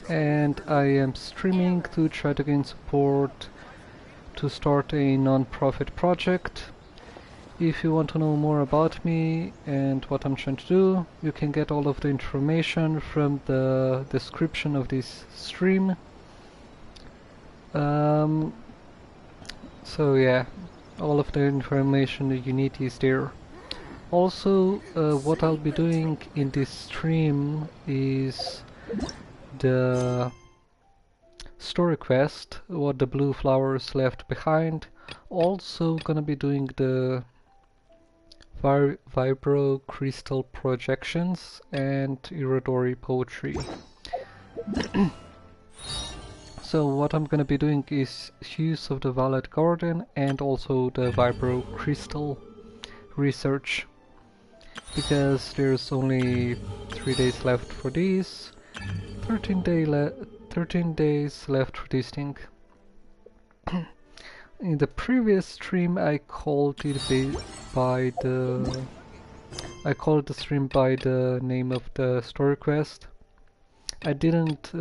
and I am streaming to try to gain support to start a non-profit project. If you want to know more about me and what I'm trying to do, you can get all of the information from the description of this stream. So yeah, all of the information that you need is there. Also, what I'll be doing in this stream is the story quest, what the blue flowers left behind. Also gonna be doing the vibro crystal projections and Irodori poetry. So what I'm gonna be doing is Hues of the Violet Garden and also the vibro crystal research, because there's only 3 days left for these, 13 days left for this thing. In the previous stream I called it by the stream by the name of the story quest. I didn't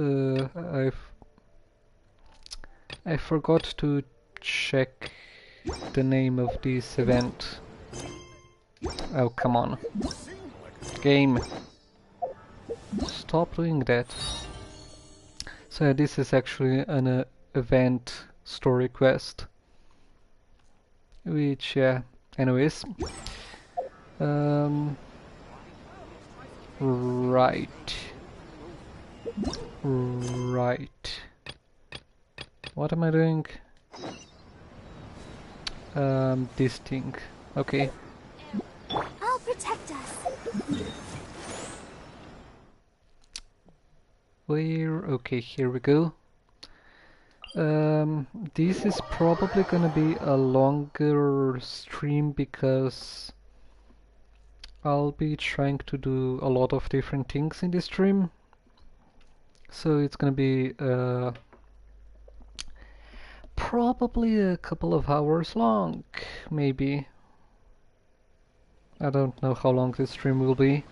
I forgot to check the name of this event. Oh, come on. Game. Stop doing that. So this is actually an event story quest. Which, yeah, anyways. Right. What am I doing? This thing. Okay. I'll protect us. Where? Okay, here we go. This is probably gonna be a longer stream because I'll be trying to do a lot of different things in this stream. So it's gonna be probably a couple of hours long, maybe. I don't know how long this stream will be.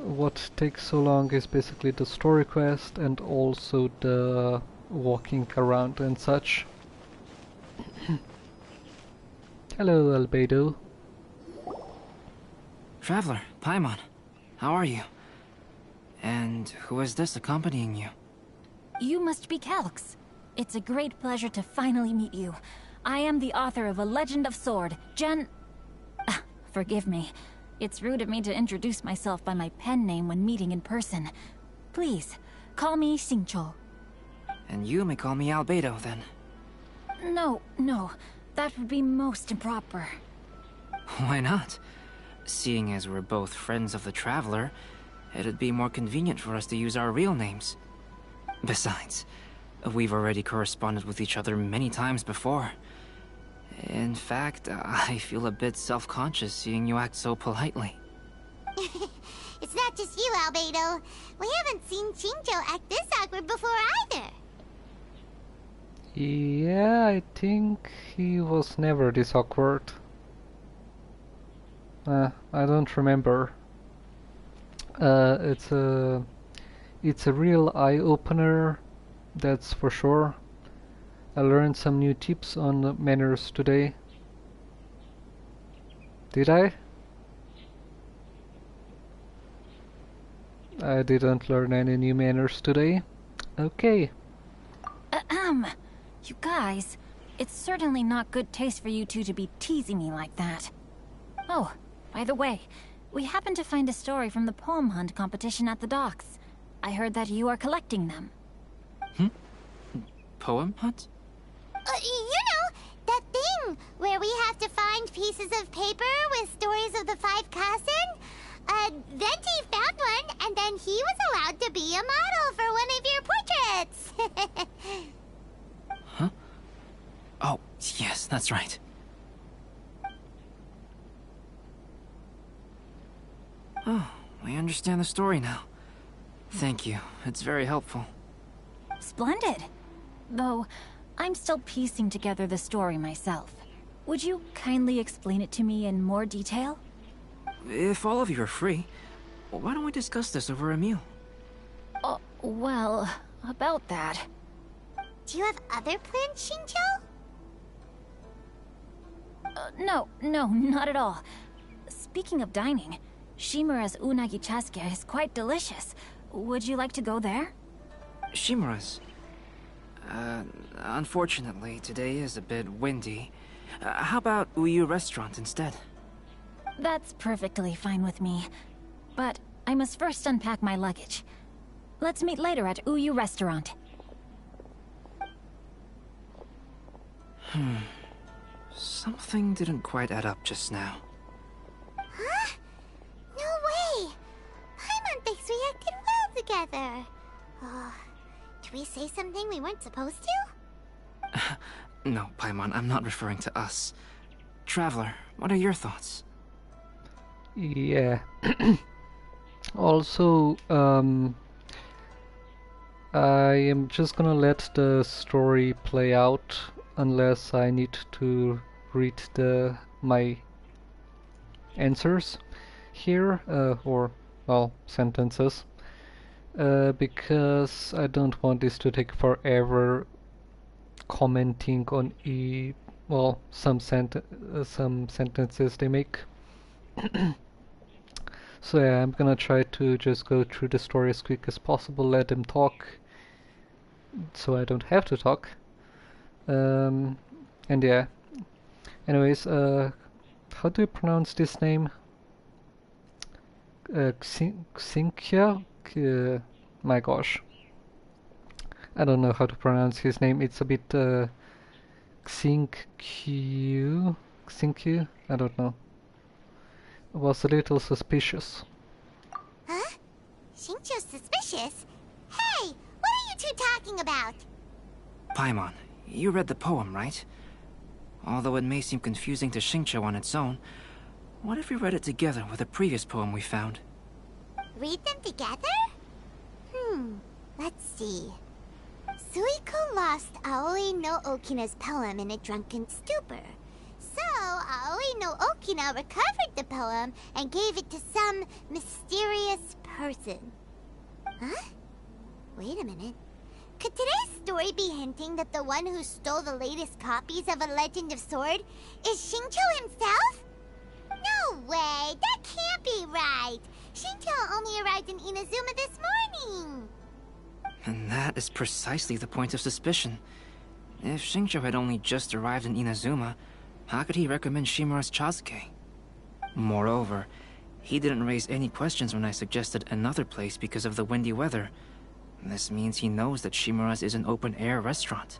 What takes so long is basically the story quest and also the walking around and such. Hello, Albedo. Traveler, Paimon, how are you? And who is this accompanying you? You must be Calx. It's a great pleasure to finally meet you. I am the author of A Legend of Sword, forgive me. It's rude of me to introduce myself by my pen name when meeting in person. Please, call me Xingqiu. And you may call me Albedo, then. No, that would be most improper. Why not? Seeing as we're both friends of the Traveler, it'd be more convenient for us to use our real names. Besides, we've already corresponded with each other many times before. In fact, I feel a bit self-conscious seeing you act so politely. It's not just you, Albedo. We haven't seen Xingqiu act this awkward before either. Yeah, I think he was never this awkward. I don't remember. It's a real eye-opener, that's for sure. I learned some new tips on manners today. Did I? I didn't learn any new manners today. Okay. You guys, it's certainly not good taste for you two to be teasing me like that. Oh, by the way, we happened to find a story from the poem hunt competition at the docks. I heard that you are collecting them. Poem hunt? You know, that thing where we have to find pieces of paper with stories of the 5 Kassen. Venti found one, and then he was allowed to be a model for one of your portraits. Huh? Oh, yes, that's right. Oh, I understand the story now. Thank you, it's very helpful. Splendid. Though, I'm still piecing together the story myself. Would you kindly explain it to me in more detail? If all of you are free, why don't we discuss this over a meal? Well, about that. Do you have other plans, Shincho? No, not at all. Speaking of dining, Shimura's unagi chasuke is quite delicious. Would you like to go there? Shimura's. Unfortunately, today is a bit windy. How about Uyu Restaurant instead? That's perfectly fine with me. But I must first unpack my luggage. Let's meet later at Uyu Restaurant. Something didn't quite add up just now. Huh? No way! Paimon thinks we acted well together. Oh, did we say something we weren't supposed to? No, Paimon, I'm not referring to us. Traveler, what are your thoughts? Yeah. Also, I am just gonna let the story play out unless I need to read my answers here, or, well, sentences, because I don't want this to take forever commenting on some sentences they make. So yeah, I'm gonna try to just go through the story as quick as possible, let them talk, so I don't have to talk. And yeah. Anyways, how do you pronounce this name? Xinkia? My gosh. I don't know how to pronounce his name. It's a bit Xinkyu? Xinkyu? I don't know. Was a little suspicious. Huh? Shincho's suspicious? Hey, what are you two talking about? Paimon, you read the poem, right? Although it may seem confusing to Xingqiu on its own, what if we read it together with a previous poem we found? Read them together? Let's see. Suiko lost Aoi no Okina's poem in a drunken stupor. So, Aoi no Okina recovered the poem and gave it to some mysterious person. Huh? Wait a minute. Could today's story be hinting that the one who stole the latest copies of A Legend of Sword is Xingqiu himself? No way! That can't be right! Xingqiu only arrived in Inazuma this morning! And that is precisely the point of suspicion. If Xingqiu had only just arrived in Inazuma, how could he recommend Shimura's Chasuke? Moreover, he didn't raise any questions when I suggested another place because of the windy weather. This means he knows that Shimura's is an open-air restaurant.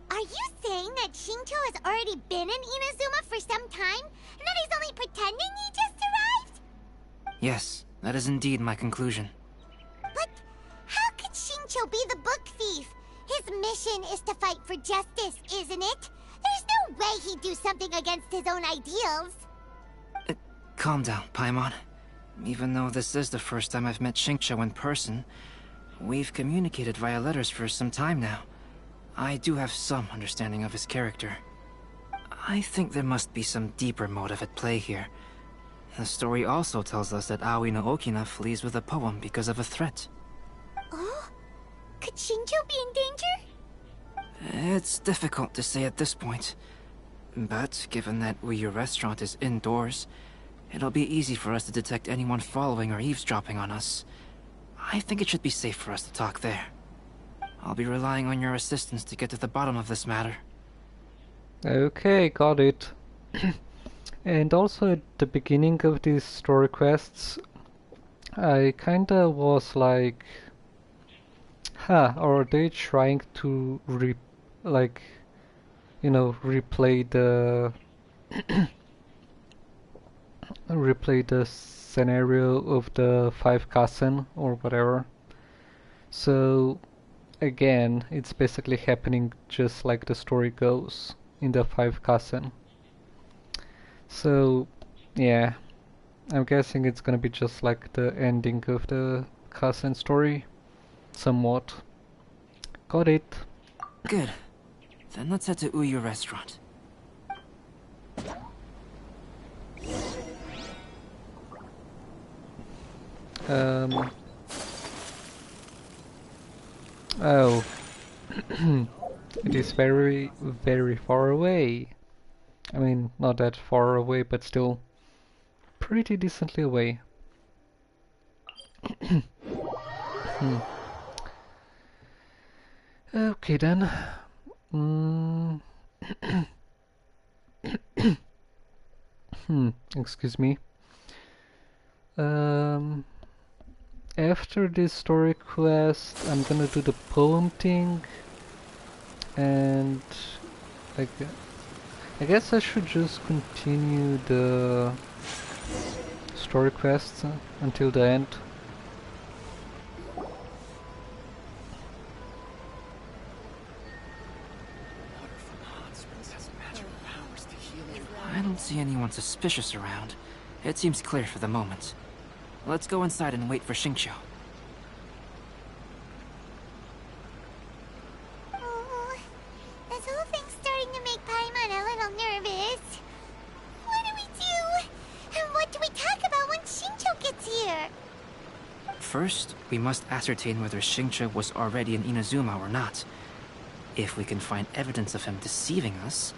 Are you saying that Xingqiu has already been in Inazuma for some time, and that he's only pretending he just arrived? Yes, that is indeed my conclusion. But how could Xingqiu be the book thief? His mission is to fight for justice, isn't it? There's no way he'd do something against his own ideals. Calm down, Paimon. Even though this is the first time I've met Xingqiu in person, we've communicated via letters for some time now. I do have some understanding of his character. I think there must be some deeper motive at play here. The story also tells us that Aoi no Okina flees with a poem because of a threat. Oh? Could Xingqiu be in danger? It's difficult to say at this point. But given that Uyu Restaurant is indoors, it'll be easy for us to detect anyone following or eavesdropping on us. I think it should be safe for us to talk there. I'll be relying on your assistance to get to the bottom of this matter. Okay, got it. And also at the beginning of these story quests, I kinda was like, are they trying to replay the replay the scenario of the Five Kassen or whatever? So again, it's basically happening just like the story goes in the Five Kassen. So yeah, I'm guessing it's gonna be just like the ending of the Kassen story, somewhat. Got it. Good. Then let's head to Uyu Restaurant. Oh, it is very, very far away. I mean, not that far away, but still pretty decently away. Hmm. Okay then. Mm. Excuse me. Um, After this story quest, I'm gonna do the poem thing, and I, gu- I guess I should just continue the story quests until the end. I don't see anyone suspicious around. It seems clear for the moment. Let's go inside and wait for Xingqiu. Oh, this whole thing's starting to make Paimon a little nervous. What do we do? And what do we talk about when Shincho gets here? First, we must ascertain whether Xingqiu was already in Inazuma or not. If we can find evidence of him deceiving us,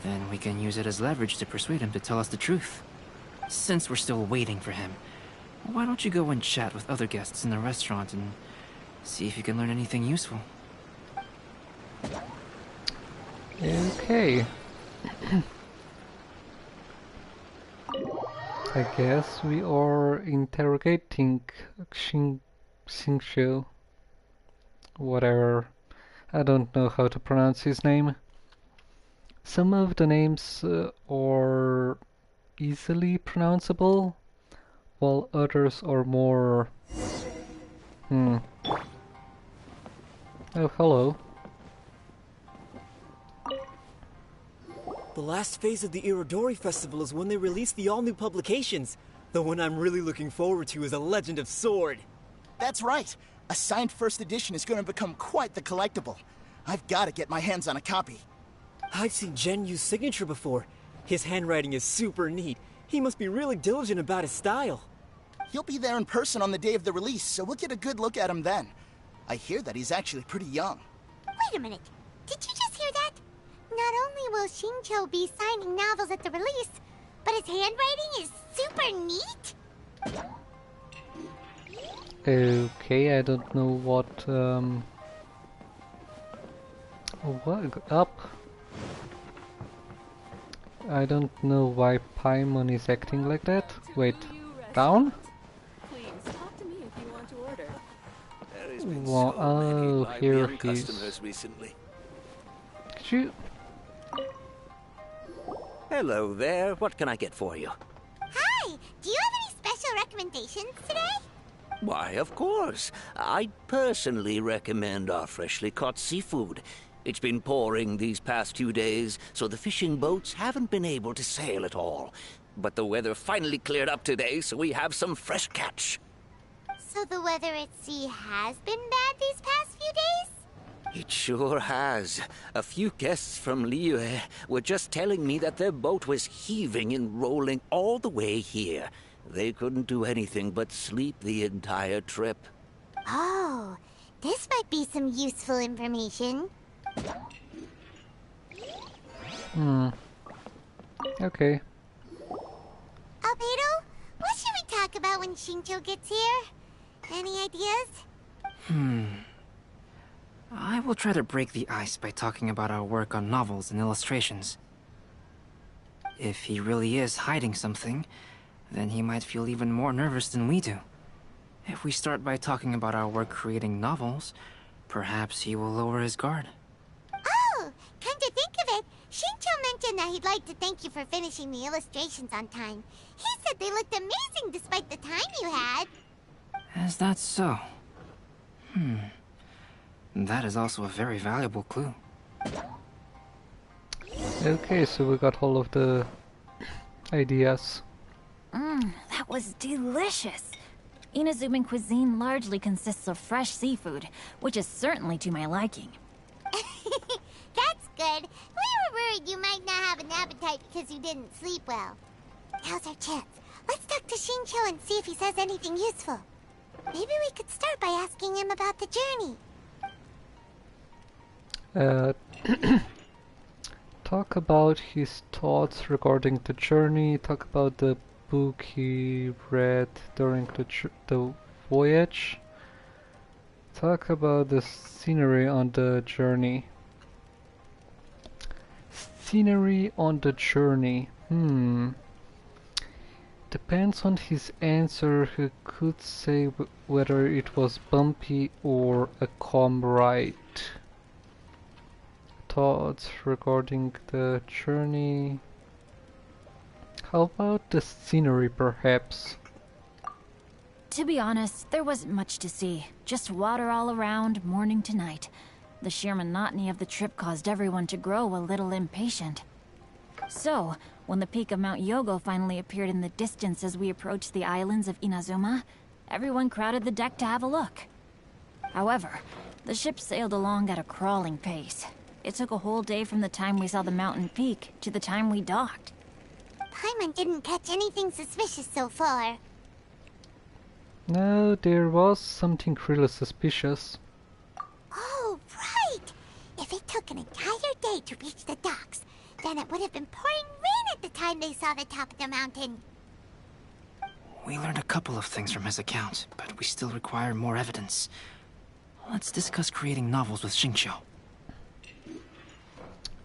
then we can use it as leverage to persuade him to tell us the truth. Since we're still waiting for him, why don't you go and chat with other guests in the restaurant and see if you can learn anything useful? Okay. I guess we are interrogating Xingqiu. Whatever. I don't know how to pronounce his name. Some of the names are easily pronounceable, while others are more... Oh, hello. The last phase of the Irodori Festival is when they release the all-new publications. The one I'm really looking forward to is A Legend of Sword. That's right. A signed first edition is going to become quite the collectible. I've got to get my hands on a copy. I've seen Genyu's signature before. His handwriting is super neat. He must be really diligent about his style. He'll be there in person on the day of the release, so we'll get a good look at him then. I hear that he's actually pretty young. Wait a minute. Did you just hear that? Not only will Shincho be signing novels at the release, but his handwriting is super neat? Okay, I don't know what up? I don't know why Paimon is acting like that. Wait, down? Please talk to me if you want to order. There has been Well, so many oh, here Liberian he is. customers recently. Could you... Hello there. What can I get for you? Hi! Do you have any special recommendations today? Why, of course. I personally recommend our freshly caught seafood. It's been pouring these past 2 days, so the fishing boats haven't been able to sail at all. But the weather finally cleared up today, so we have some fresh catch. So the weather at sea has been bad these past few days? It sure has. A few guests from Liyue were just telling me that their boat was heaving and rolling all the way here. They couldn't do anything but sleep the entire trip. Oh, this might be some useful information. Okay. Albedo, what should we talk about when Shincho gets here? Any ideas? I will try to break the ice by talking about our work on novels and illustrations. If he really is hiding something, then he might feel even more nervous than we do. If we start by talking about our work creating novels, perhaps he will lower his guard. Oh, come to think of it, Shincho mentioned that he'd like to thank you for finishing the illustrations on time. He said they looked amazing despite the time you had. Is that so? That is also a very valuable clue. Okay, so we got all of the ideas. That was delicious. Inazuman cuisine largely consists of fresh seafood, which is certainly to my liking. That's good. We were worried you might not have an appetite because you didn't sleep well. Now's our chance. Let's talk to Shincho and see if he says anything useful. Maybe we could start by asking him about the journey. Uh, talk about his thoughts regarding the journey, talk about the book he read during the voyage, talk about the scenery on the journey. Scenery on the journey. Depends on his answer. He could say whether it was bumpy or a calm ride. Thoughts regarding the journey. How about the scenery, perhaps? To be honest, there wasn't much to see. Just water all around, morning to night. The sheer monotony of the trip caused everyone to grow a little impatient. So, when the peak of Mount Yogo finally appeared in the distance as we approached the islands of Inazuma, everyone crowded the deck to have a look. However, the ship sailed along at a crawling pace. It took a whole day from the time we saw the mountain peak to the time we docked. Paimon didn't catch anything suspicious so far. No, there was something really suspicious. Oh, right! If it took an entire day to reach the docks, then it would have been pouring rain at the time they saw the top of the mountain. We learned a couple of things from his account, but we still require more evidence. Let's discuss creating novels with Xingqiu.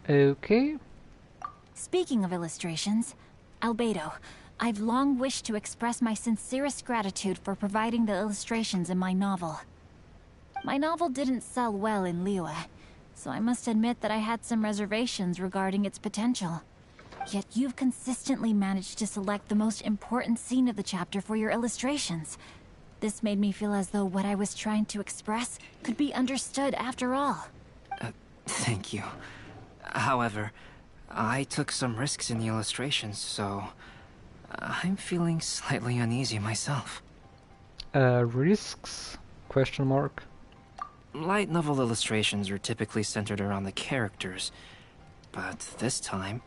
Okay. Speaking of illustrations, Albedo, I've long wished to express my sincerest gratitude for providing the illustrations in my novel. My novel didn't sell well in Liyue, so I must admit that I had some reservations regarding its potential. Yet you've consistently managed to select the most important scene of the chapter for your illustrations. This made me feel as though what I was trying to express could be understood after all. Thank you. However, I took some risks in the illustrations, so I'm feeling slightly uneasy myself. Risks? Question mark. Light novel illustrations are typically centered around the characters, but this time,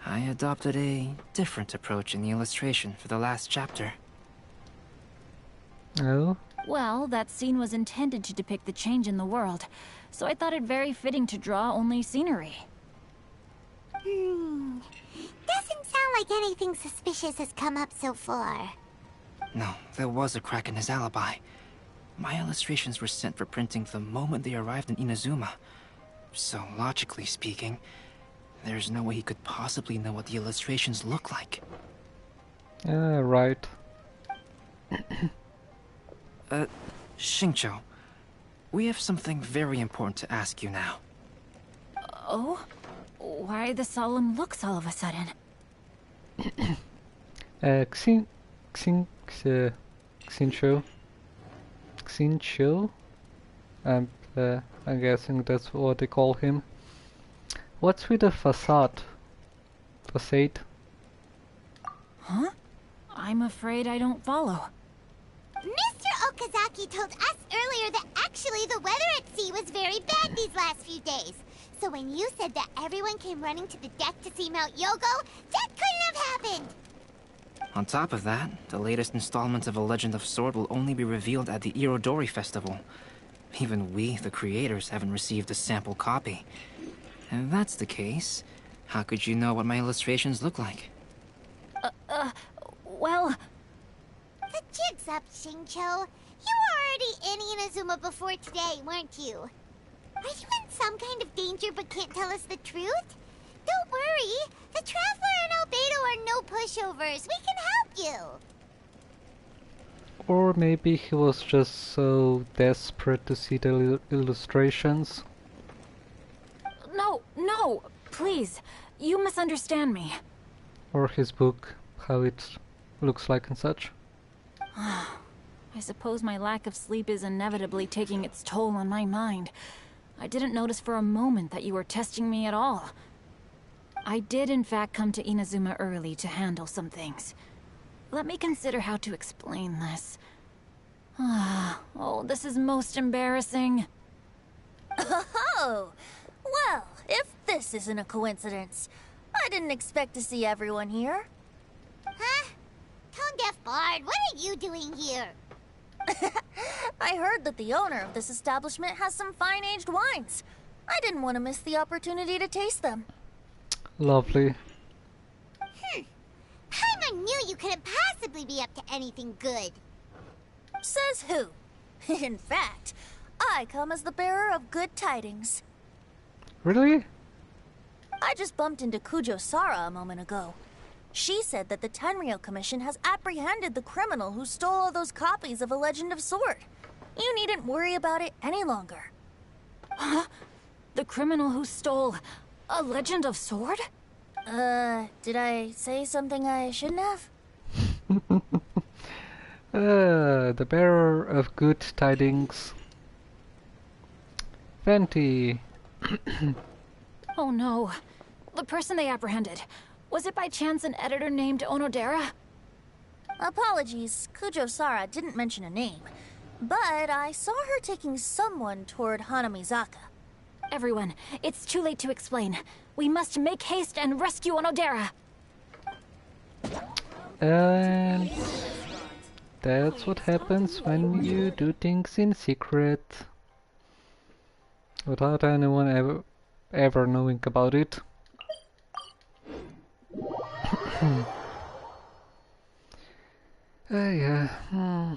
I adopted a different approach in the illustration for the last chapter. Oh? Well, that scene was intended to depict the change in the world, so I thought it very fitting to draw only scenery. Doesn't sound like anything suspicious has come up so far. No, there was a crack in his alibi. My illustrations were sent for printing the moment they arrived in Inazuma. So, logically speaking, there's no way he could possibly know what the illustrations look like. Right. Xingqiu, we have something very important to ask you now. Oh? Why the solemn looks all of a sudden? Xinqiu? I'm guessing that's what they call him. What's with the facade? Facade? Huh? I'm afraid I don't follow. Mr. Okazaki told us earlier that actually the weather at sea was very bad these last few days. So when you said that everyone came running to the deck to see Mount Yogo, that couldn't have happened! On top of that, the latest installment of A Legend of Sword will only be revealed at the Irodori Festival. Even we, the creators, haven't received a sample copy. And if that's the case, how could you know what my illustrations look like? Well... The jig's up, Xingqiu. You were already in Inazuma before today, weren't you? Are you in some kind of danger but can't tell us the truth? Don't worry. The Traveler and Albedo are no pushovers. We can help you. Or maybe he was just so desperate to see the illustrations. No, please. You misunderstand me. Or his book, how it looks like and such. I suppose my lack of sleep is inevitably taking its toll on my mind. I didn't notice for a moment that you were testing me at all. I did in fact come to Inazuma early to handle some things. Let me consider how to explain this. Oh, this is most embarrassing. Oh, well, if this isn't a coincidence, I didn't expect to see everyone here. Huh? Tone-deaf Bard, what are you doing here? I heard that the owner of this establishment has some fine-aged wines. I didn't want to miss the opportunity to taste them. Lovely. Paimon knew you couldn't possibly be up to anything good. Says who? In fact, I come as the bearer of good tidings. Really? I just bumped into Kujo Sara a moment ago. She said that the Tenryou Commission has apprehended the criminal who stole all those copies of A Legend of Sword. You needn't worry about it any longer. Huh? The criminal who stole A Legend of Sword? Did I say something I shouldn't have? The bearer of good tidings. Venti. Oh no. The person they apprehended. Was it by chance an editor named Onodera? Apologies, Kujo Sara didn't mention a name. But I saw her taking someone toward Hanamizaka. Everyone, it's too late to explain. We must make haste and rescue Onodera. And that's what happens when you do things in secret. Without anyone ever knowing about it. Yeah.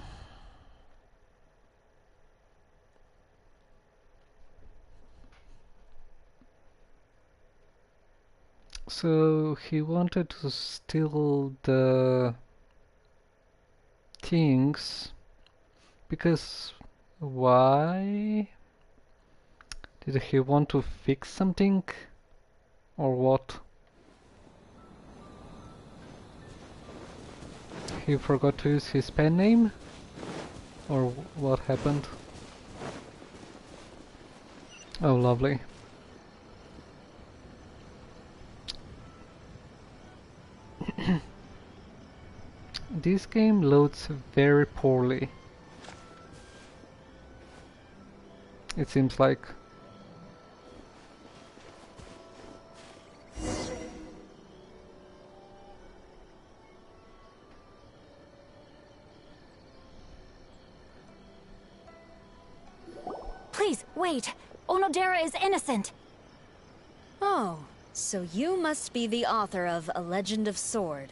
So he wanted to steal the things because why? Did he want to fix something or what? He forgot to use his pen name or what happened? Oh, lovely. This game loads very poorly. It seems like. Please, wait! Onodera is innocent! Oh, so you must be the author of A Legend of Sword.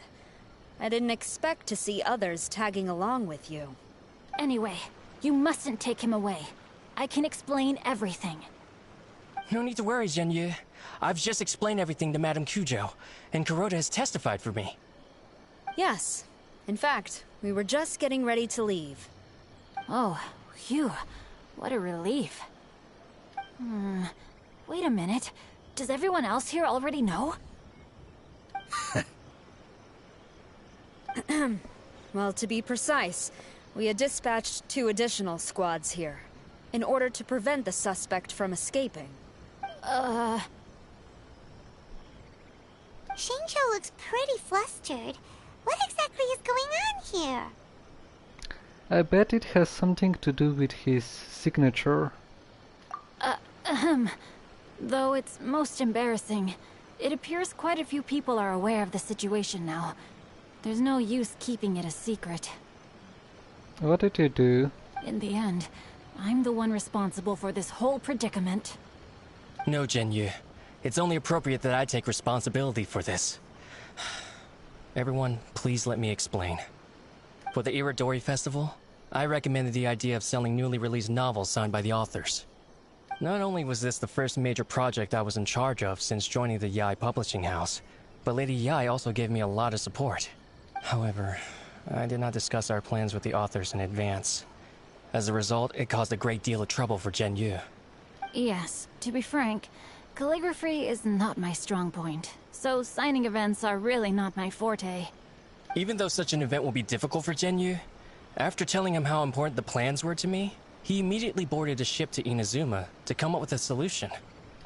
I didn't expect to see others tagging along with you. Anyway, you mustn't take him away. I can explain everything. No need to worry, Genyu. I've just explained everything to Madame Kujo, and Kuroda has testified for me. Yes. In fact, we were just getting ready to leave. Oh, phew. What a relief. Wait a minute. Does everyone else here already know? Well, to be precise, we had dispatched 2 additional squads here, in order to prevent the suspect from escaping. Shinjo looks pretty flustered. What exactly is going on here? I bet it has something to do with his signature. Though it's most embarrassing. It appears quite a few people are aware of the situation now. There's no use keeping it a secret. What did you do? In the end, I'm the one responsible for this whole predicament. No, Genyu. It's only appropriate that I take responsibility for this. Everyone, please let me explain. For the Iridori Festival, I recommended the idea of selling newly released novels signed by the authors. Not only was this the first major project I was in charge of since joining the Yae publishing house, but Lady Yae also gave me a lot of support. However, I did not discuss our plans with the authors in advance. As a result, it caused a great deal of trouble for Genyu. Yes, to be frank, calligraphy is not my strong point, so signing events are really not my forte. Even though such an event will be difficult for Genyu, after telling him how important the plans were to me, he immediately boarded a ship to Inazuma to come up with a solution.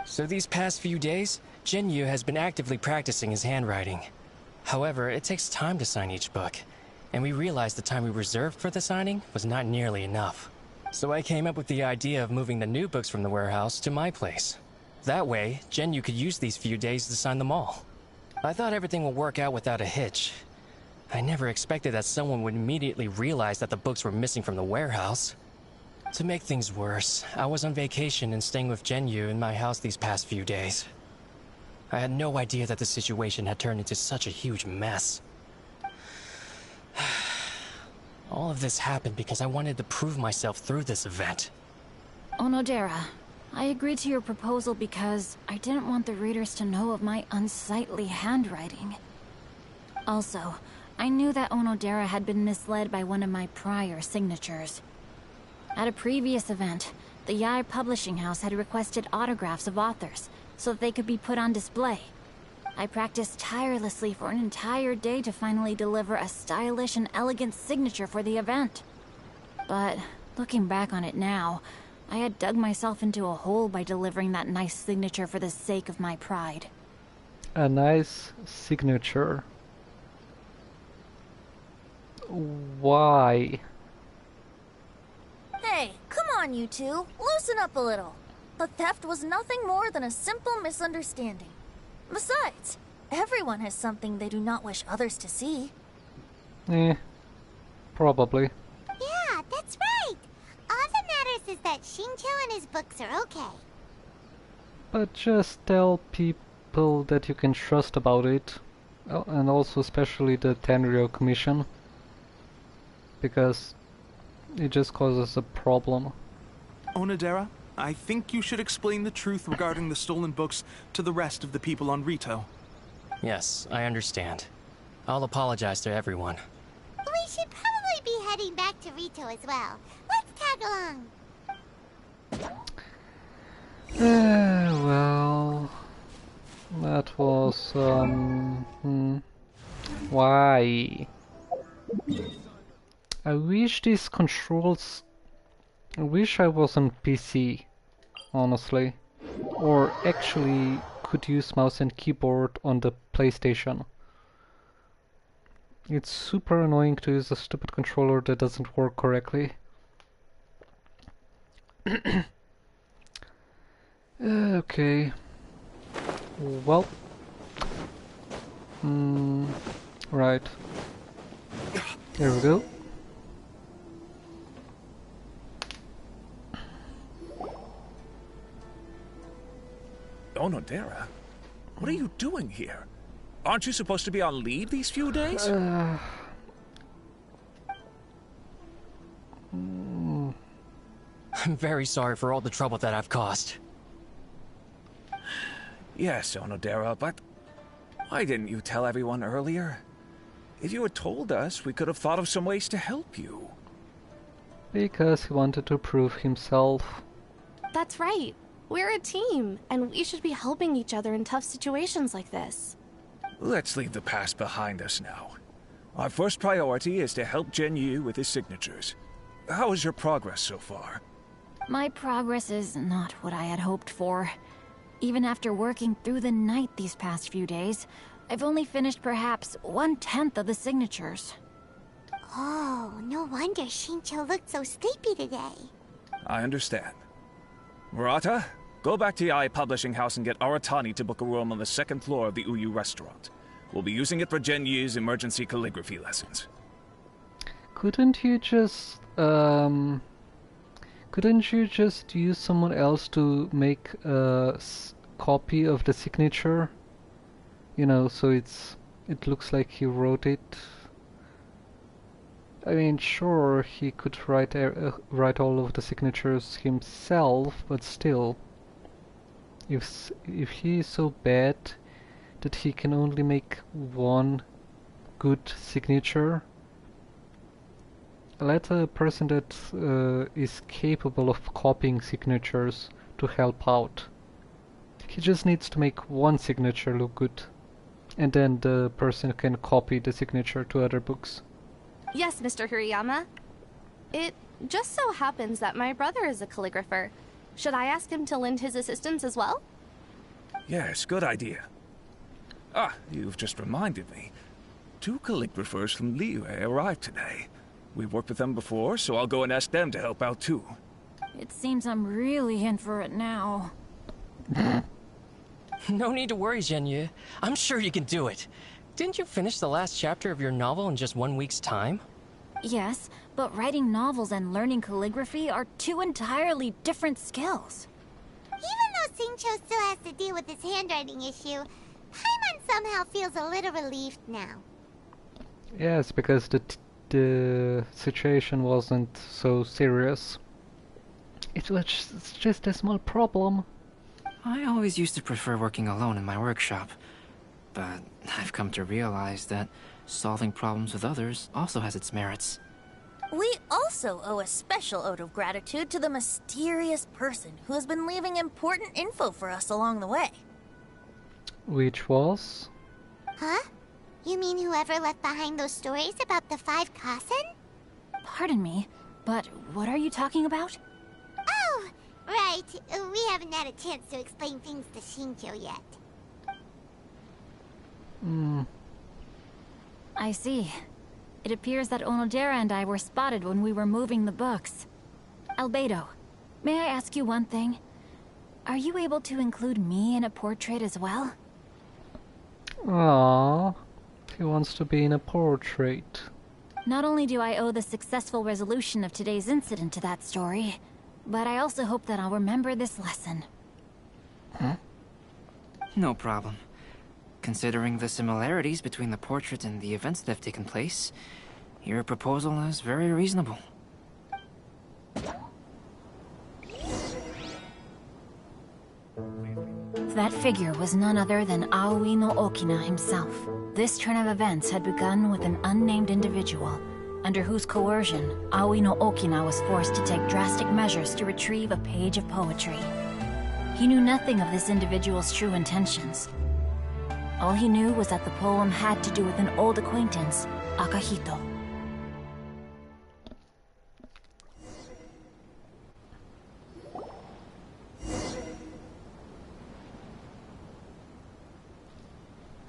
So these past few days, Genyu has been actively practicing his handwriting. However, it takes time to sign each book, and we realized the time we reserved for the signing was not nearly enough. So I came up with the idea of moving the new books from the warehouse to my place. That way, Genyu could use these few days to sign them all. I thought everything would work out without a hitch. I never expected that someone would immediately realize that the books were missing from the warehouse. To make things worse, I was on vacation and staying with Genyu in my house these past few days. I had no idea that the situation had turned into such a huge mess. All of this happened because I wanted to prove myself through this event. Onodera, I agreed to your proposal because I didn't want the readers to know of my unsightly handwriting. Also, I knew that Onodera had been misled by one of my prior signatures. At a previous event, the Yae publishing house had requested autographs of authors so that they could be put on display. I practiced tirelessly for an entire day to finally deliver a stylish and elegant signature for the event. But looking back on it now, I had dug myself into a hole by delivering that nice signature for the sake of my pride. A nice signature. Why? Hey, come on, you two. Loosen up a little. The theft was nothing more than a simple misunderstanding. Besides, everyone has something they do not wish others to see. Probably. Yeah, that's right. All that matters is that Shincho and his books are okay. But just tell people that you can trust about it. And also especially the Tenryo Commission. Because it just causes a problem. Onodera, I think you should explain the truth regarding the stolen books to the rest of the people on Rito. Yes, I understand. I'll apologize to everyone. We should probably be heading back to Rito as well. Let's tag along. Well... That was... Why? I wish these controls... I wish I was on PC, honestly. Or actually could use mouse and keyboard on the PlayStation. It's super annoying to use a stupid controller that doesn't work correctly. Okay. Well. Right. There we go. Onodera, what are you doing here? Aren't you supposed to be on leave these few days? I'm very sorry for all the trouble that I've caused. Yes, Onodera, but why didn't you tell everyone earlier? If you had told us, we could have thought of some ways to help you. Because he wanted to prove himself. That's right. We're a team, and we should be helping each other in tough situations like this. Let's leave the past behind us now. Our first priority is to help Genyu with his signatures. How is your progress so far? My progress is not what I had hoped for. Even after working through the night these past few days, I've only finished perhaps 1/10 of the signatures. Oh, no wonder Shincho looked so sleepy today. I understand. Murata, go back to Yae Publishing House and get Aratani to book a room on the second floor of the Uyu restaurant. We'll be using it for Genyu's emergency calligraphy lessons. Couldn't you just use someone else to make a copy of the signature? You know, so it looks like he wrote it. I mean, sure, he could write all of the signatures himself, but still, if he is so bad that he can only make one good signature, let a person that is capable of copying signatures to help out. He just needs to make one signature look good, and then the person can copy the signature to other books. Yes, Mr. Hirayama. It just so happens that my brother is a calligrapher. Should I ask him to lend his assistance as well? Yes, good idea. Ah, you've just reminded me. 2 calligraphers from Liyue arrived today. We've worked with them before, so I'll go and ask them to help out too. It seems I'm really in for it now. No need to worry, Genyu. I'm sure you can do it. Didn't you finish the last chapter of your novel in just 1 week's time? Yes, But writing novels and learning calligraphy are two entirely different skills. Even though Xingqiu still has to deal with his handwriting issue, Paimon somehow feels a little relieved now. Yes, because the situation wasn't so serious. It was just a small problem. I always used to prefer working alone in my workshop, but I've come to realize that solving problems with others also has its merits. We also owe a special ode of gratitude to the mysterious person who has been leaving important info for us along the way. Which was? Huh? You mean whoever left behind those stories about the 5 Kasen? Pardon me, but what are you talking about? Oh, right. We haven't had a chance to explain things to Xingqiu yet. I see. It appears that Onodera and I were spotted when we were moving the books. Albedo, may I ask you one thing? Are you able to include me in a portrait as well? Aww, he wants to be in a portrait. Not only do I owe the successful resolution of today's incident to that story, but I also hope that I'll remember this lesson. Huh? No problem. Considering the similarities between the portrait and the events that have taken place, your proposal is very reasonable. That figure was none other than Aoi no Okina himself. This turn of events had begun with an unnamed individual, under whose coercion, Aoi no Okina was forced to take drastic measures to retrieve a page of poetry. He knew nothing of this individual's true intentions. All he knew was that the poem had to do with an old acquaintance, Akahito.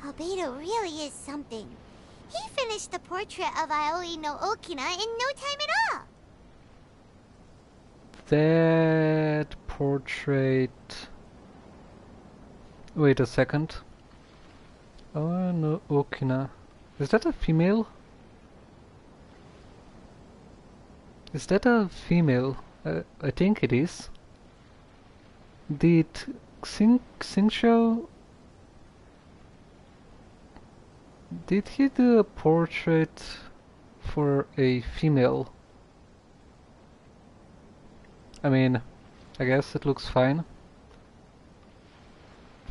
Albedo really is something. He finished the portrait of Aoi no Okina in no time at all. That portrait... Wait a second. Oh no, Okina. Is that a female? Is that a female? I think it is. Did Xingqiu... Did he do a portrait for a female? I mean, I guess it looks fine.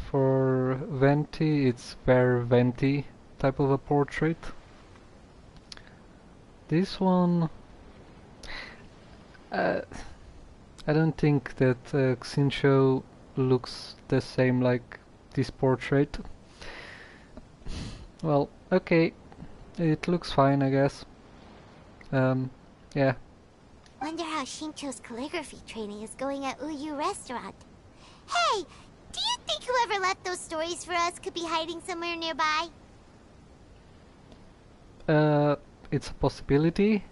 For Venti, it's very Venti type of a portrait. This one... I don't think that Xingqiu looks the same like this portrait. Well, okay. It looks fine, I guess. Yeah. Wonder how Xingqiu's calligraphy training is going at Uyu Restaurant. Hey! Do you think whoever left those stories for us could be hiding somewhere nearby? It's a possibility.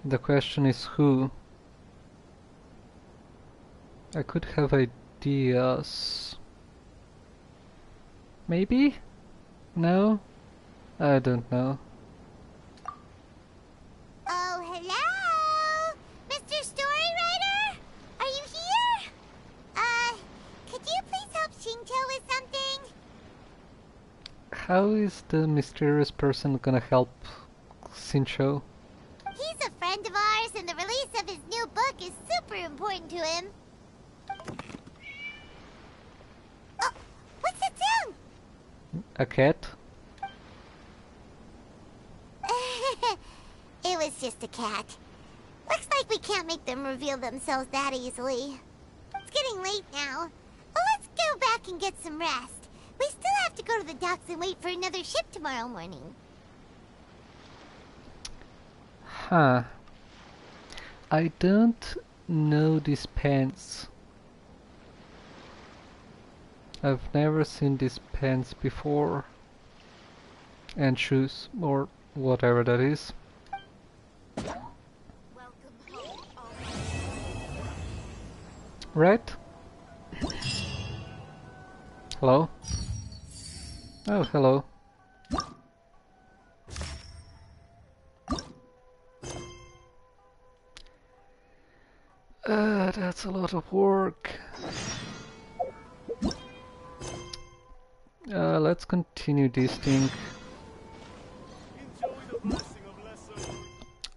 The question is who. I could have ideas. Maybe? No? I don't know. Oh, hello? Mr. Storywriter? Are you here? Could you please help Xingqiu with something? How is the mysterious person gonna help Xingqiu? He's a friend of ours, and the release of his new book is super important to him. Oh, what's that sound? A cat? It was just a cat. Looks like we can't make them reveal themselves that easily. It's getting late now. Well, let's go back and get some rest. We still have to go to the docks and wait for another ship tomorrow morning. Huh. I don't know these pants. I've never seen these pants before. And shoes, or whatever that is. Right? Hello? Oh, hello. That's a lot of work. Let's continue this thing.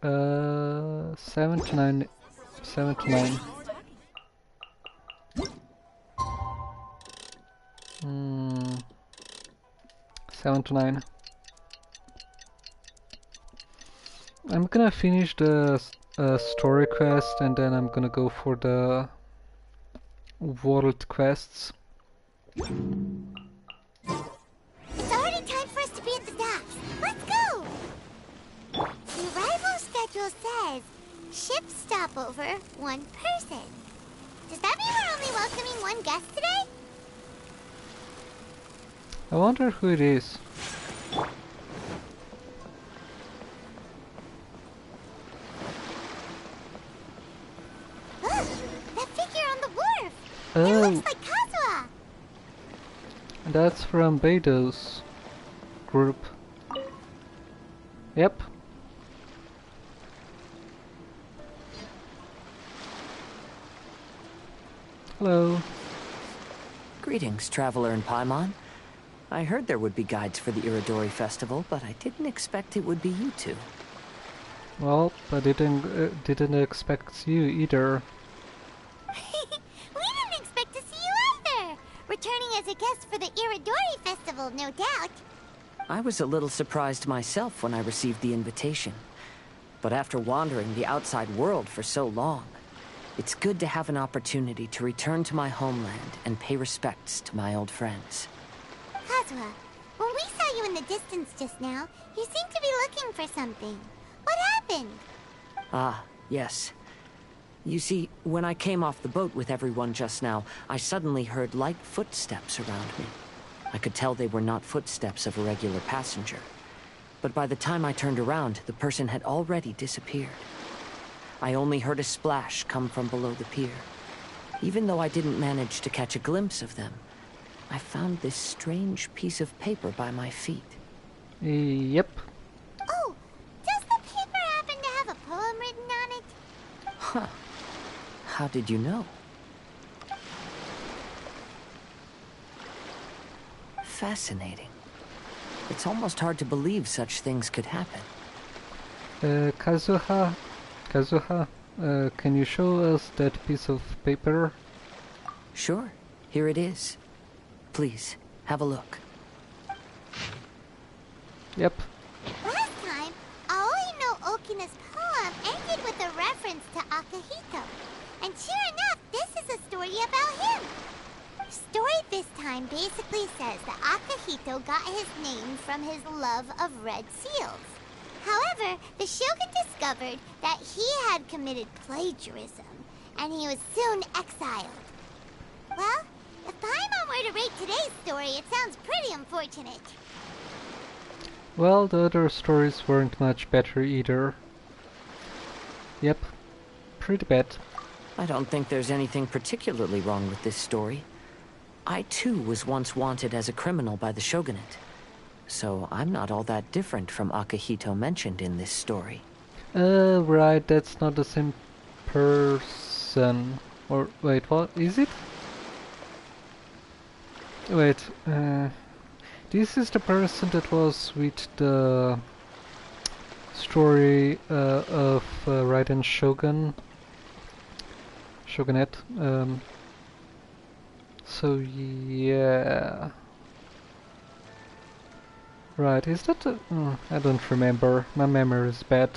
7 to 9. 7 to 9. 7 to 9. I'm gonna finish the story quest and then I'm gonna go for the world quests. It's already time for us to be at the docks. Let's go! The arrival schedule says ship stopover 1 person. Does that mean we're only welcoming 1 guest today? I wonder who it is. Look! That figure on the wharf! It Oh, looks like Kazuha! that's from Beido's group. Yep. Hello. Greetings, Traveler in Paimon. I heard there would be guides for the Iridori Festival, but I didn't expect it would be you two. Well, I didn't expect you either. We didn't expect to see you either! Returning as a guest for the Iridori Festival, no doubt. I was a little surprised myself when I received the invitation. But after wandering the outside world for so long, it's good to have an opportunity to return to my homeland and pay respects to my old friends. Kazuha, when we saw you in the distance just now, you seemed to be looking for something. What happened? Ah, yes. You see, when I came off the boat with everyone just now, I suddenly heard light footsteps around me. I could tell they were not footsteps of a regular passenger. But by the time I turned around, the person had already disappeared. I only heard a splash come from below the pier. Even though I didn't manage to catch a glimpse of them, I found this strange piece of paper by my feet. Yep. Oh, does the paper happen to have a poem written on it? Huh. How did you know? Fascinating. It's almost hard to believe such things could happen. Kazuha, can you show us that piece of paper? Sure. Here it is. Please, have a look. Yep. Last time, Aoi no Okina's poem ended with a reference to Akihito. And sure enough, this is a story about him. The story this time basically says that Akihito got his name from his love of red seals. However, the Shogun discovered that he had committed plagiarism, and he was soon exiled. Well, if Paimon were to rate today's story, it sounds pretty unfortunate. Well, the other stories weren't much better either. Yep. Pretty bad. I don't think there's anything particularly wrong with this story. I too was once wanted as a criminal by the shogunate. So I'm not all that different from Akihito mentioned in this story. Right, that's not the same person. Or, wait, what is it? Wait, this is the person that was with the story of Raiden Shogunate. So yeah. Right, is that I don't remember. My memory is bad.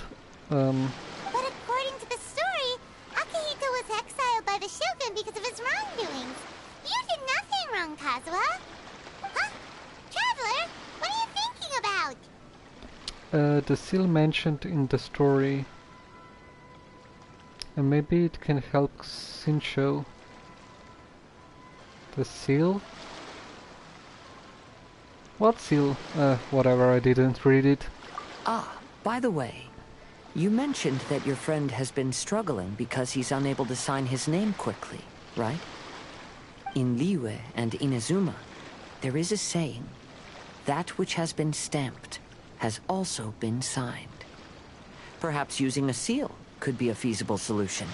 But according to the story, Akihito was exiled by the Shogun because of his wrongdoings. You did nothing wrong, Kazuha. Huh? Traveler, what are you thinking about? The seal mentioned in the story. And maybe it can help Shincho. The seal? What seal? Whatever, I didn't read it. Ah, by the way, you mentioned that your friend has been struggling because he's unable to sign his name quickly, right? In Liyue and Inazuma, there is a saying, that which has been stamped has also been signed. Perhaps using a seal could be a feasible solution.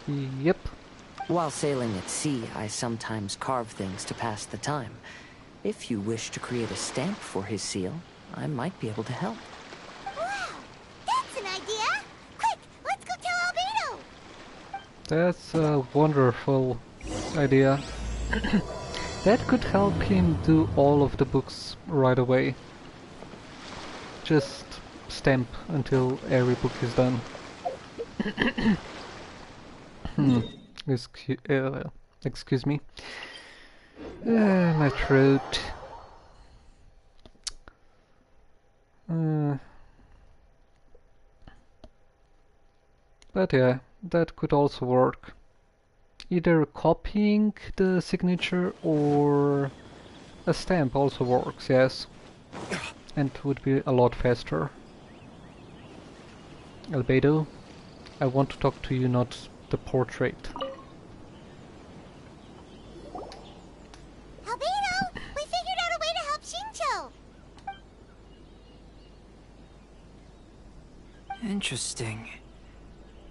Yep. While sailing at sea, I sometimes carve things to pass the time. If you wish to create a stamp for his seal, I might be able to help. Wow, that's an idea! Quick, let's go tell Albedo! That's a wonderful idea. That could help him do all of the books right away. Just stamp until every book is done. Excuse me. My throat. But yeah, that could also work. Either copying the signature or a stamp also works, yes. And would be a lot faster. Albedo, I want to talk to you, not the portrait. Albedo, we figured out a way to help Shincho! Interesting.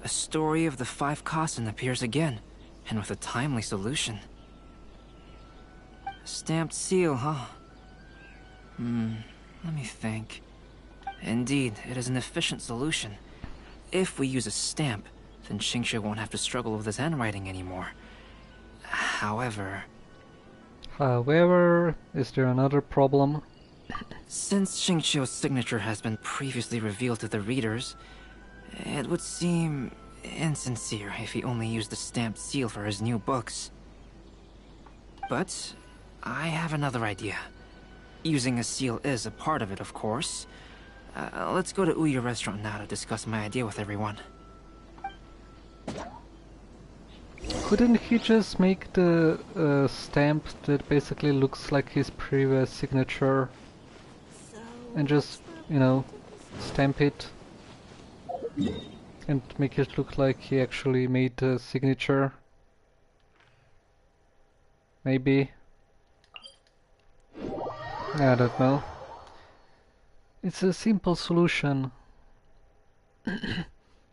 A story of the 5 Kasen appears again, and with a timely solution. A stamped seal, huh? Let me think. Indeed, it is an efficient solution. If we use a stamp, then Xingqiu won't have to struggle with his handwriting anymore. However, is there another problem? Since Xingqiu's signature has been previously revealed to the readers, it would seem insincere if he only used the stamped seal for his new books. But I have another idea. Using a seal is a part of it, of course. Let's go to Ouya restaurant now to discuss my idea with everyone. Couldn't he just make the stamp that basically looks like his previous signature and just, you know, stamp it and make it look like he actually made the signature? Maybe. I don't know. It's a simple solution.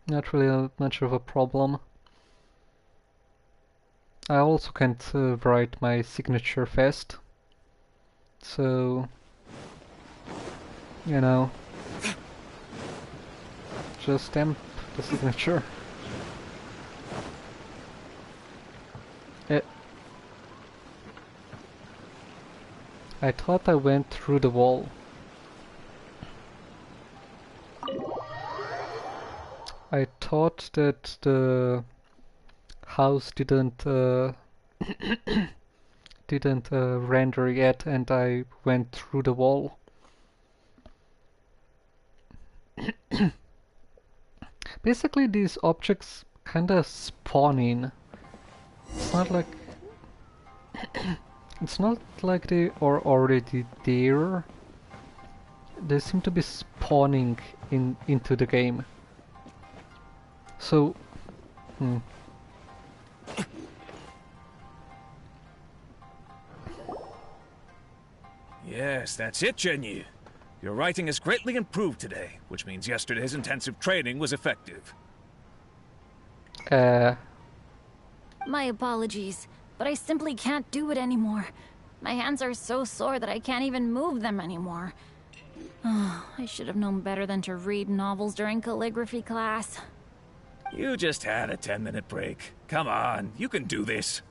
Not really much of a problem. I also can't write my signature fast. So, you know, just stamp the signature. I thought I went through the wall. I thought that the house didn't render yet, and I went through the wall. Basically, these objects kinda spawn in. It's not like they are already there. They seem to be spawning into the game. So, Yes, that's it, Genyu. Your writing has greatly improved today, which means yesterday's intensive training was effective. My apologies, but I simply can't do it anymore. My hands are so sore that I can't even move them anymore. Oh, I should have known better than to read novels during calligraphy class. You just had a 10-minute break. Come on, you can do this.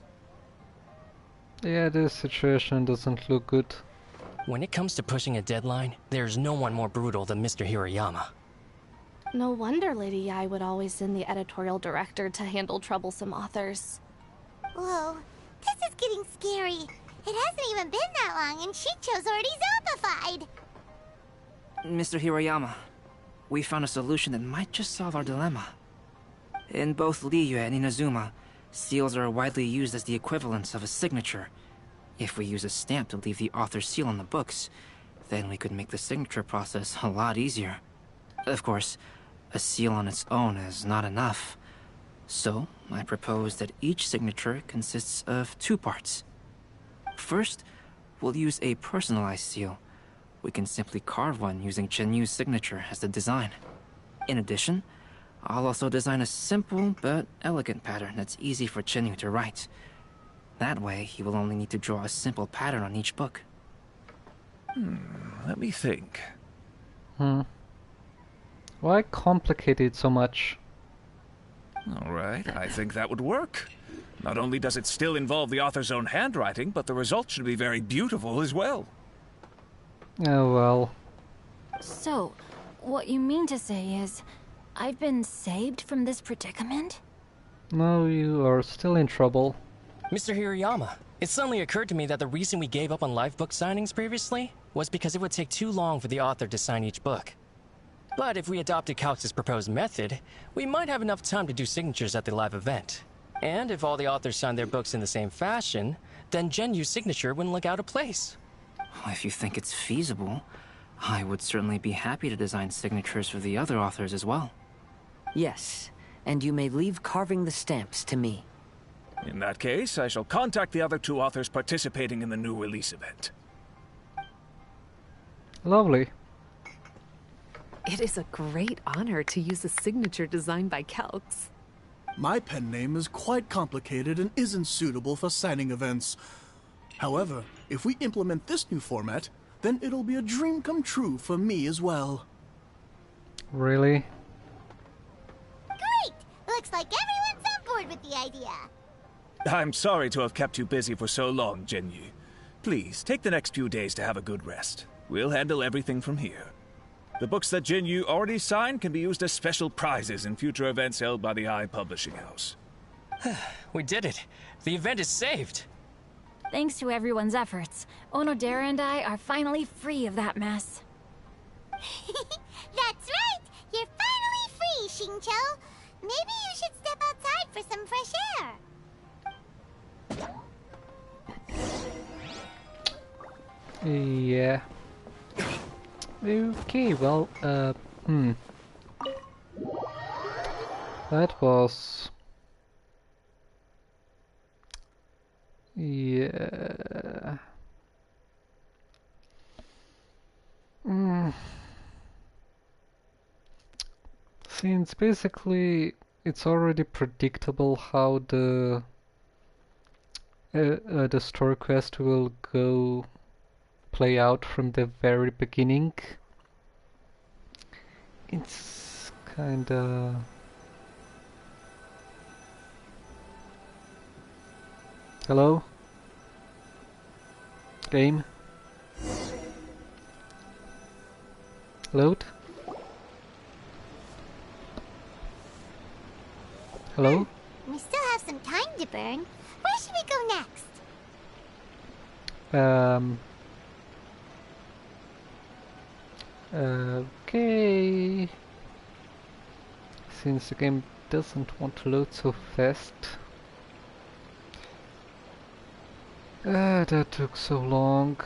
Yeah, this situation doesn't look good. When it comes to pushing a deadline, there's no one more brutal than Mr. Hirayama. No wonder Lady Yai would always send the editorial director to handle troublesome authors. Whoa, this is getting scary. It hasn't even been that long and Shincho's already zombified. Mr. Hirayama, we found a solution that might just solve our dilemma. In both Liyue and Inazuma, seals are widely used as the equivalents of a signature. If we use a stamp to leave the author's seal on the books, then we could make the signature process a lot easier. Of course, a seal on its own is not enough. So, I propose that each signature consists of 2 parts. First, we'll use a personalized seal. We can simply carve one using Chenyu's signature as the design. In addition, I'll also design a simple but elegant pattern that's easy for Jinyu to write. That way, he will only need to draw a simple pattern on each book. Let me think. Why complicate it so much? Alright, I think that would work. Not only does it still involve the author's own handwriting, but the result should be very beautiful as well. Oh well. So, what you mean to say is, I've been saved from this predicament? No, you are still in trouble. Mr. Hirayama, it suddenly occurred to me that the reason we gave up on live book signings previously was because it would take too long for the author to sign each book. But if we adopted Calx's proposed method, we might have enough time to do signatures at the live event. And if all the authors signed their books in the same fashion, then Genyu's signature wouldn't look out of place. If you think it's feasible, I would certainly be happy to design signatures for the other authors as well. Yes, and you may leave carving the stamps to me. In that case, I shall contact the other 2 authors participating in the new release event. Lovely. It is a great honor to use a signature designed by Calx. My pen name is quite complicated and isn't suitable for signing events. However, if we implement this new format, then it'll be a dream come true for me as well. Really? Great! Looks like everyone's on board with the idea. I'm sorry to have kept you busy for so long, Jinyu. Please, take the next few days to have a good rest. We'll handle everything from here. The books that Jinyu already signed can be used as special prizes in future events held by the Eye Publishing House. We did it! The event is saved! Thanks to everyone's efforts, Onodera and I are finally free of that mess. That's right! You're finally free, Xingqiu! Maybe you should step outside for some fresh air. Yeah. Okay, well, that was... Yeah... Since basically it's already predictable how the story quest will play out from the very beginning, it's kinda... Hello? Game? Load? Hello? We still have some time to burn. Where should we go next? Okay. Since the game doesn't want to load so fast. That took so long.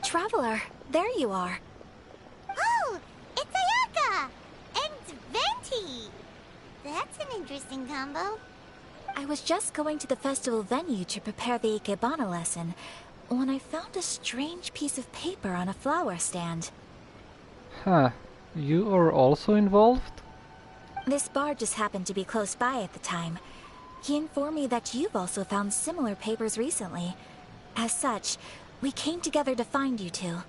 Traveler, there you are. Oh, it's Ayaka! And Venti! That's an interesting combo. I was just going to the festival venue to prepare the Ikebana lesson when I found a strange piece of paper on a flower stand. Huh. You are also involved? This bard just happened to be close by at the time. He informed me that you've also found similar papers recently. As such, we came together to find you two.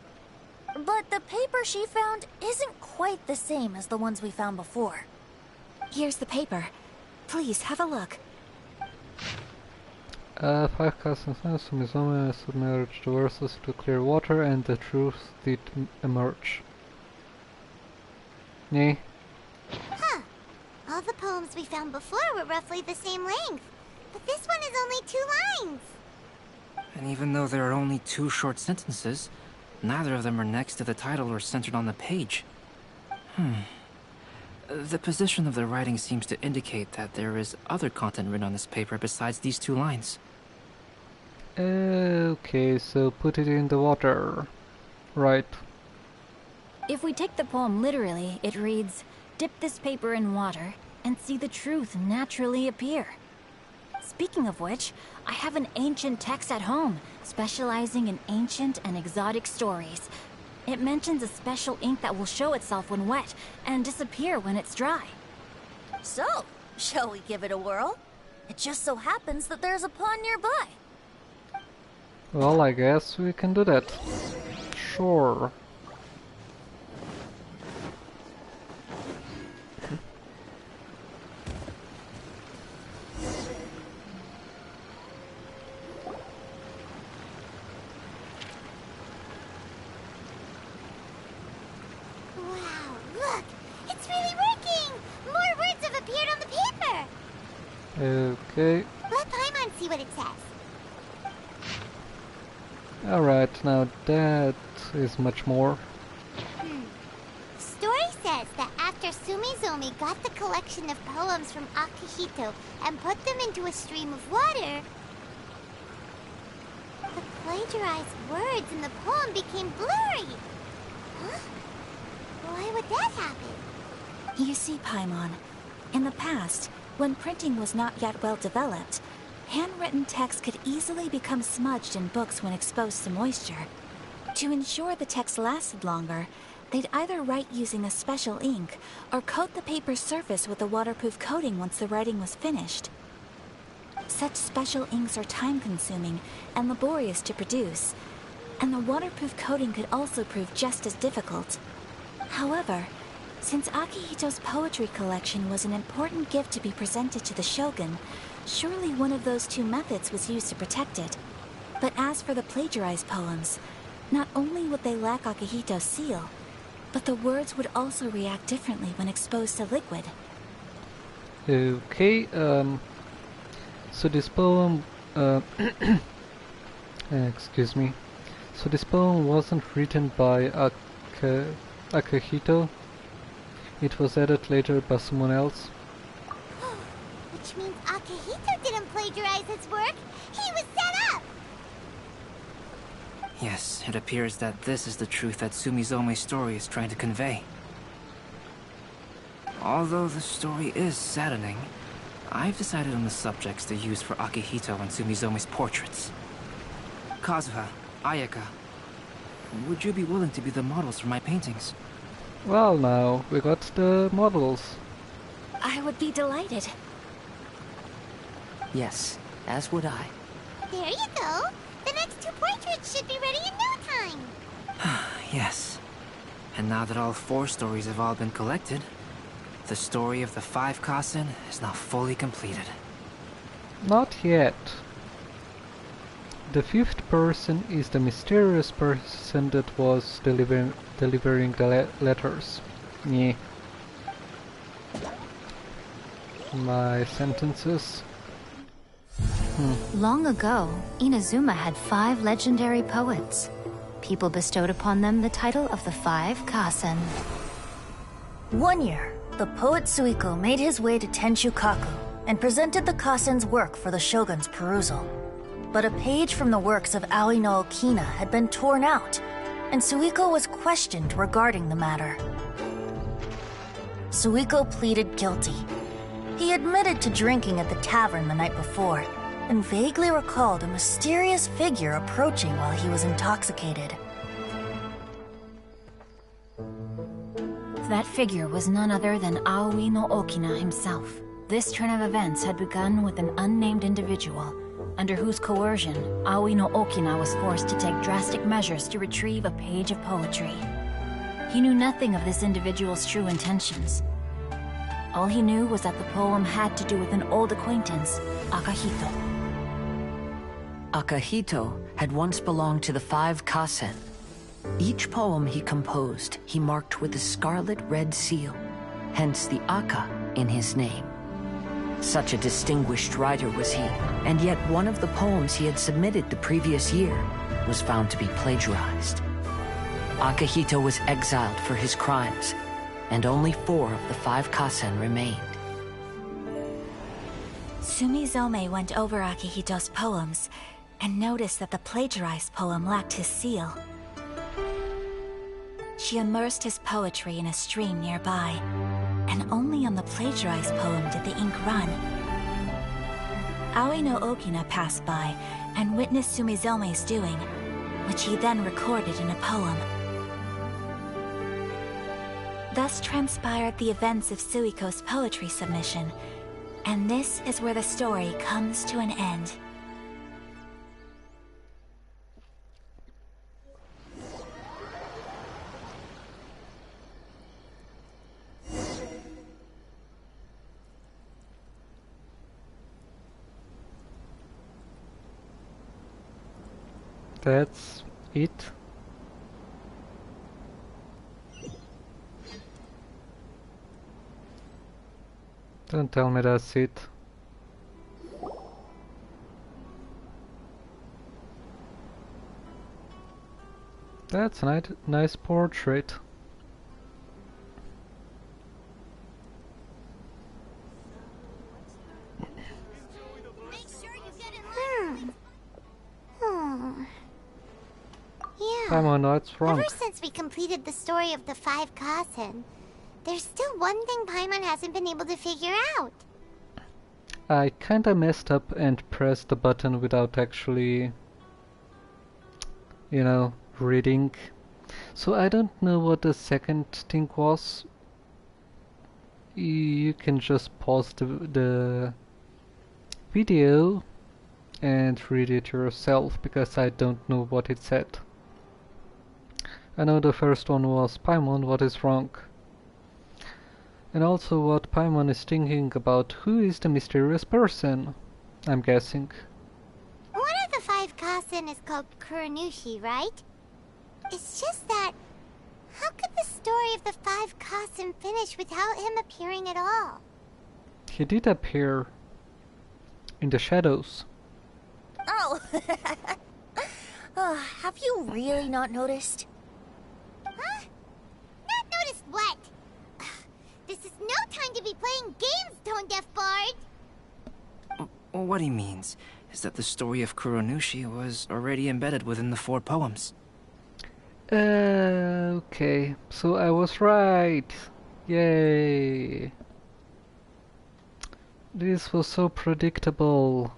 But the paper she found isn't quite the same as the ones we found before. Here's the paper. Please, have a look. 5 castles submerged the verses to clear water and the truth did emerge. Nee. Huh. All the poems we found before were roughly the same length. But this one is only 2 lines. And even though there are only 2 short sentences, neither of them are next to the title or centered on the page. The position of the writing seems to indicate that there is other content written on this paper besides these 2 lines. Okay, so put it in the water. Right. If we take the poem literally, it reads, "Dip this paper in water and see the truth naturally appear." Speaking of which, I have an ancient text at home, specializing in ancient and exotic stories. It mentions a special ink that will show itself when wet and disappear when it's dry. So, shall we give it a whirl? It just so happens that there's a pond nearby. Well, I guess we can do that. Sure. Wow, look! It's really working! More words have appeared on the paper! Okay. Let Paimon see what it says. Alright, now that is much more. Story says that after Sumizomi got the collection of poems from Akihito and put them into a stream of water, the plagiarized words in the poem became blurry. Huh? Why would that happen? You see, Paimon, in the past, when printing was not yet well developed, handwritten text could easily become smudged in books when exposed to moisture. To ensure the text lasted longer, they'd either write using a special ink or coat the paper's surface with a waterproof coating once the writing was finished. Such special inks are time-consuming and laborious to produce, and the waterproof coating could also prove just as difficult. However, since Akihito's poetry collection was an important gift to be presented to the shogun, surely one of those two methods was used to protect it. But as for the plagiarized poems, not only would they lack Akihito's seal, but the words would also react differently when exposed to liquid. Okay, so this poem, excuse me. So this poem wasn't written by Akihito. It was added later by someone else. Which means Akihito didn't plagiarize his work. He was set up! Yes, it appears that this is the truth that Sumizome's story is trying to convey. Although the story is saddening, I've decided on the subjects to use for Akihito and Sumizome's portraits. Kazuha, Ayaka, would you be willing to be the models for my paintings? Well, now, we got the models. I would be delighted. Yes, as would I. There you go. The next two portraits should be ready in no time. Yes. And now that all 4 stories have all been collected, the story of the 5 Kasen is now fully completed. Not yet. The 5th person is the mysterious person that was delivering the letters. Yeah. My sentences. Long ago, Inazuma had 5 legendary poets. People bestowed upon them the title of the 5 Kasen. One year, the poet Suiko made his way to Tenshukaku and presented the Kasen's work for the shogun's perusal. But a page from the works of Aoi no Okina had been torn out, and Suiko was questioned regarding the matter. Suiko pleaded guilty. He admitted to drinking at the tavern the night before, and vaguely recalled a mysterious figure approaching while he was intoxicated. That figure was none other than Aoi no Okina himself. This turn of events had begun with an unnamed individual, under whose coercion, Aoi no Okina was forced to take drastic measures to retrieve a page of poetry. He knew nothing of this individual's true intentions. All he knew was that the poem had to do with an old acquaintance, Akihito. Akihito had once belonged to the 5 Kasen. Each poem he composed, he marked with a scarlet red seal, hence the Aka in his name. Such a distinguished writer was he, and yet one of the poems he had submitted the previous year was found to be plagiarized. Akihito was exiled for his crimes, and only 4 of the 5 Kasen remained. Sumizome went over Akihito's poems and noticed that the plagiarized poem lacked his seal. She immersed his poetry in a stream nearby, and only on the plagiarized poem did the ink run. Aoi no Okina passed by and witnessed Sumizome's doing, which he then recorded in a poem. Thus transpired the events of Suiko's poetry submission, and this is where the story comes to an end. That's it. Don't tell me that's it. That's a nice portrait. Yeah. Paimon, what's wrong? Ever since we completed the story of the 5 Kasen, there's still one thing Paimon hasn't been able to figure out. I kinda messed up and pressed the button without actually, you know, reading. So I don't know what the second thing was. You can just pause the video and read it yourself, because I don't know what it said. I know the first one was Paimon, what is wrong? And also what Paimon is thinking about who is the mysterious person, I'm guessing. One of the 5 Kasen is called Kuronushi, right? It's just that, how could the story of the 5 Kasen finish without him appearing at all? He did appear in the shadows. Oh! Have you really not noticed? Huh? Not noticed what? This is no time to be playing games, Tone Deaf Bard! What he means is that the story of Kuronushi was already embedded within the 4 poems. Okay, so I was right. Yay. This was so predictable.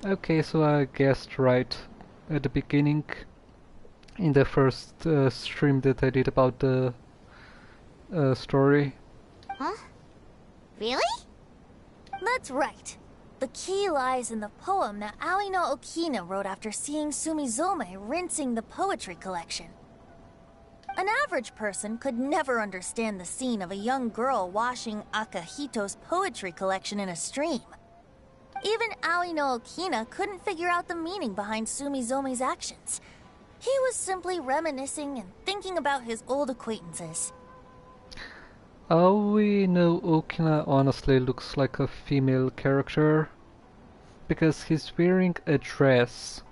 Okay, so I guessed right at the beginning in the first stream that I did about the story. Huh? Really? That's right. The key lies in the poem that Aoi no Okina wrote after seeing Sumizume rinsing the poetry collection. An average person could never understand the scene of a young girl washing Akahito's poetry collection in a stream. Even Aoi no Okina couldn't figure out the meaning behind Sumizume's actions. He was simply reminiscing and thinking about his old acquaintances. Aoi no Okina honestly looks like a female character, because he's wearing a dress.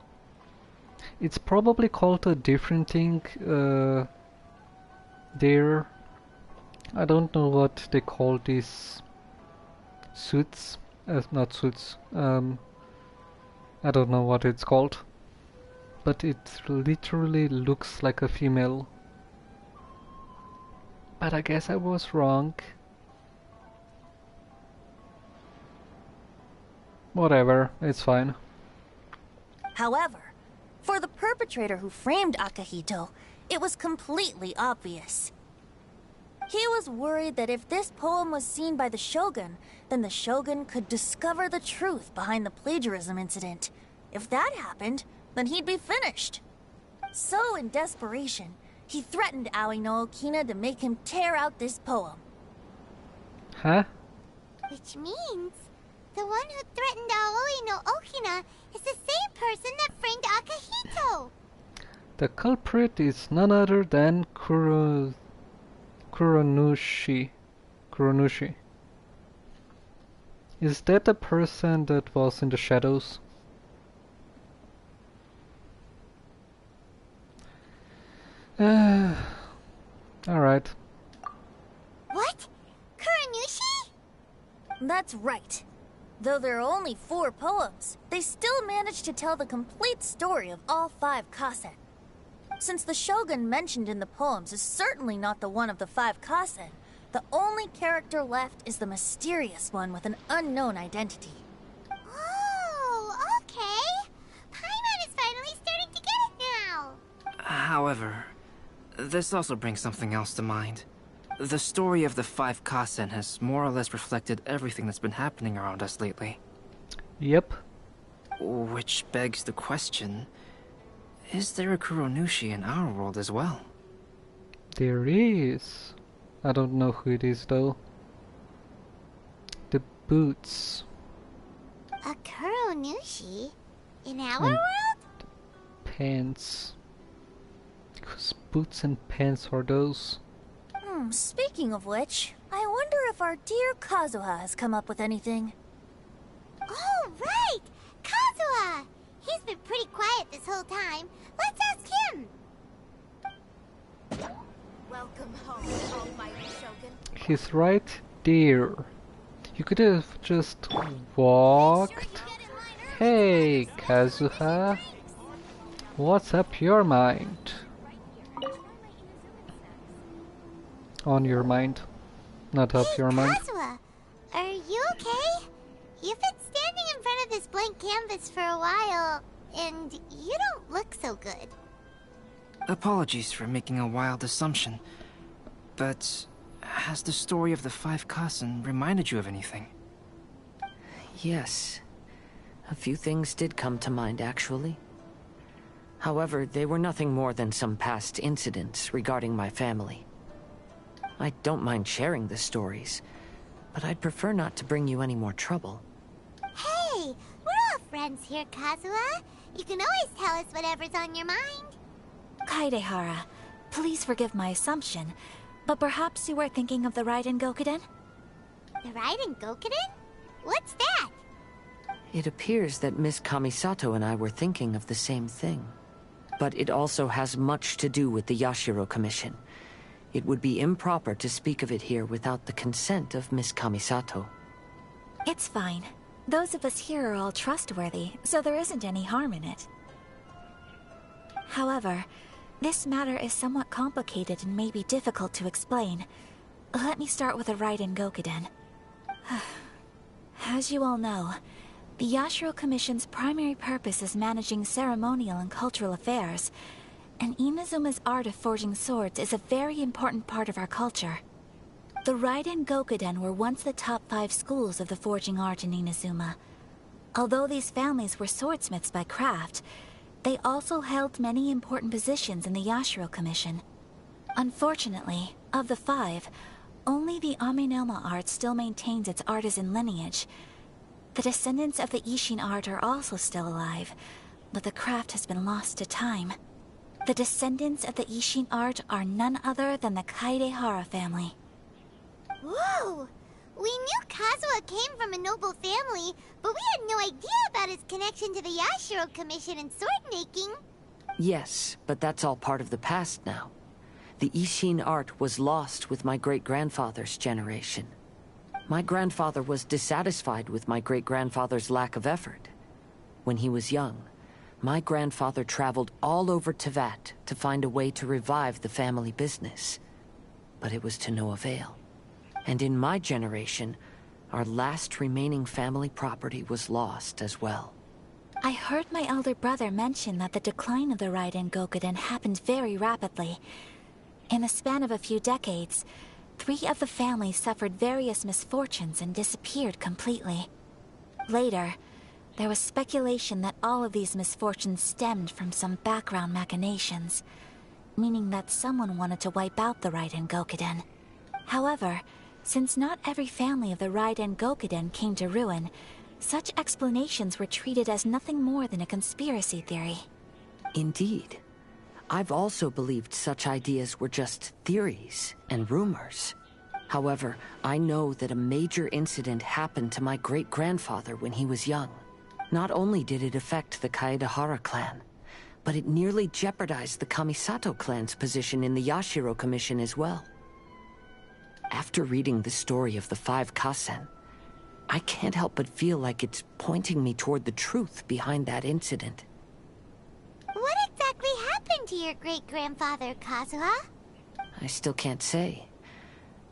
It's probably called a different thing there. I don't know what they call these suits. Not suits. I don't know what it's called. But it literally looks like a female. But I guess I was wrong. Whatever, it's fine. However, for the perpetrator who framed Akahito, it was completely obvious. He was worried that if this poem was seen by the Shogun, then the Shogun could discover the truth behind the plagiarism incident. If that happened, then he'd be finished. So, in desperation, he threatened Aoi no Okina to make him tear out this poem. Huh? Which means the one who threatened Aoi no Okina is the same person that framed Akahito. The culprit is none other than Kuronushi. Is that the person that was in the shadows? Alright. What? Kuronushi? That's right. Though there are only 4 poems, they still managed to tell the complete story of all 5 Kasen. Since the Shogun mentioned in the poems is certainly not the one of the 5 Kasen, the only character left is the mysterious one with an unknown identity. Oh, okay. Paimon is finally starting to get it now. However, This also brings something else to mind. The story of the 5 Kasen has more or less reflected everything that's been happening around us lately. Yep. Which begs the question, is there a Kuronushi in our world as well? There is. I don't know who it is though. The boots. A Kuronushi? In our And world? Pants. Whose boots and pants are those? Speaking of which, I wonder if our dear Kazuha has come up with anything. Oh, right! Kazuha! He's been pretty quiet this whole time. Let's ask him! Welcome home, almighty Shogun. He's right there. You could have just walked. Hey, Kazuha. What's up your mind? On your mind, not up your mind. Kazuha, are you okay? You've been standing in front of this blank canvas for a while, and you don't look so good. Apologies for making a wild assumption, but has the story of the 5 Kasen reminded you of anything? Yes. A few things did come to mind, actually. However, they were nothing more than some past incidents regarding my family. I don't mind sharing the stories, but I'd prefer not to bring you any more trouble. Hey, we're all friends here, Kazuha. You can always tell us whatever's on your mind. Kaidehara, please forgive my assumption, but perhaps you were thinking of the Raiden Gokuden? The Raiden Gokuden? What's that? It appears that Miss Kamisato and I were thinking of the same thing. But it also has much to do with the Yashiro Commission. It would be improper to speak of it here without the consent of Miss Kamisato. It's fine. Those of us here are all trustworthy, so there isn't any harm in it. However, this matter is somewhat complicated and may be difficult to explain. Let me start with the Raiden Gokuden. As you all know, the Yashiro Commission's primary purpose is managing ceremonial and cultural affairs, and Inazuma's art of forging swords is a very important part of our culture. The Raiden Gokuden were once the top 5 schools of the forging art in Inazuma. Although these families were swordsmiths by craft, they also held many important positions in the Yashiro Commission. Unfortunately, of the 5, only the Aminoma art still maintains its artisan lineage. The descendants of the Ishin art are also still alive, but the craft has been lost to time. The descendants of the Ishin art are none other than the Kaidehara family. Whoa! We knew Kazuha came from a noble family, but we had no idea about his connection to the Yashiro Commission and sword making. Yes, but that's all part of the past now. The Ishin art was lost with my great-grandfather's generation. My grandfather was dissatisfied with my great-grandfather's lack of effort. When he was young, my grandfather traveled all over Teyvat to find a way to revive the family business. But it was to no avail. And in my generation, our last remaining family property was lost as well. I heard my elder brother mention that the decline of the Raiden Gokuden happened very rapidly. In the span of a few decades, 3 of the families suffered various misfortunes and disappeared completely. Later, there was speculation that all of these misfortunes stemmed from some background machinations, meaning that someone wanted to wipe out the Raiden Gokuden. However, since not every family of the Raiden Gokuden came to ruin, such explanations were treated as nothing more than a conspiracy theory. Indeed. I've also believed such ideas were just theories and rumors. However, I know that a major incident happened to my great-grandfather when he was young. Not only did it affect the Kaedehara clan, but it nearly jeopardized the Kamisato clan's position in the Yashiro Commission as well. After reading the story of the 5 Kasen, I can't help but feel like it's pointing me toward the truth behind that incident. What exactly happened to your great-grandfather, Kazuha? I still can't say.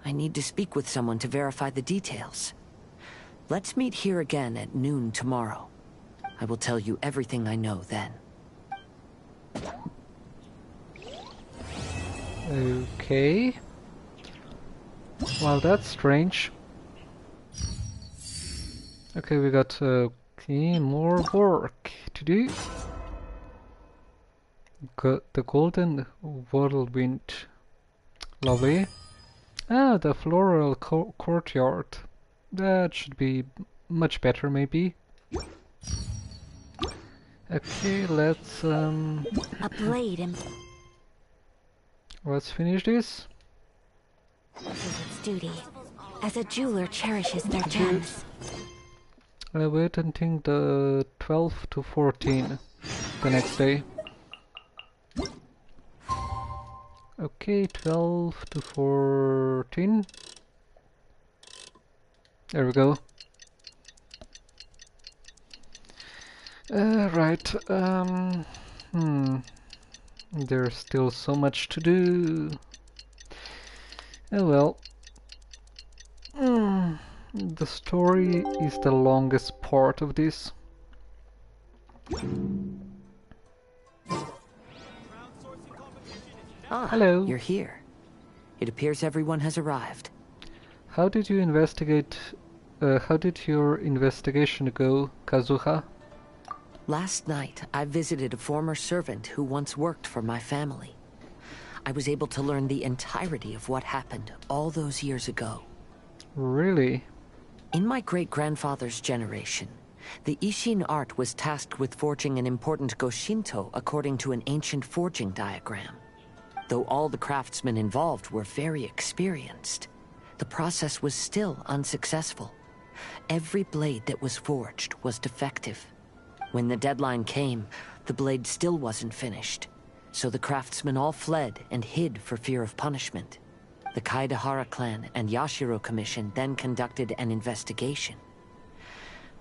I need to speak with someone to verify the details. Let's meet here again at noon tomorrow. I will tell you everything I know then. Okay. Well, that's strange. Okay, we got more work to do. Got the golden whirlwind. Lovely. Ah, the floral courtyard. That should be much better, maybe. Okay, let's A blade and let's finish this. this is its duty. As a jeweler cherishes their gems. I wait until the 12 to 14 the next day. Okay, 12 to 14. There we go. Right. There's still so much to do. Oh well. The story is the longest part of this. Ah, hello. You're here. It appears everyone has arrived. How did you investigate? How did your investigation go, Kazuha? Last night, I visited a former servant who once worked for my family. I was able to learn the entirety of what happened all those years ago. Really? In my great-grandfather's generation, the Ishin art was tasked with forging an important Goshinto according to an ancient forging diagram. Though all the craftsmen involved were very experienced, the process was still unsuccessful. Every blade that was forged was defective. When the deadline came, the blade still wasn't finished, so the craftsmen all fled and hid for fear of punishment. The Kaidahara clan and Yashiro Commission then conducted an investigation.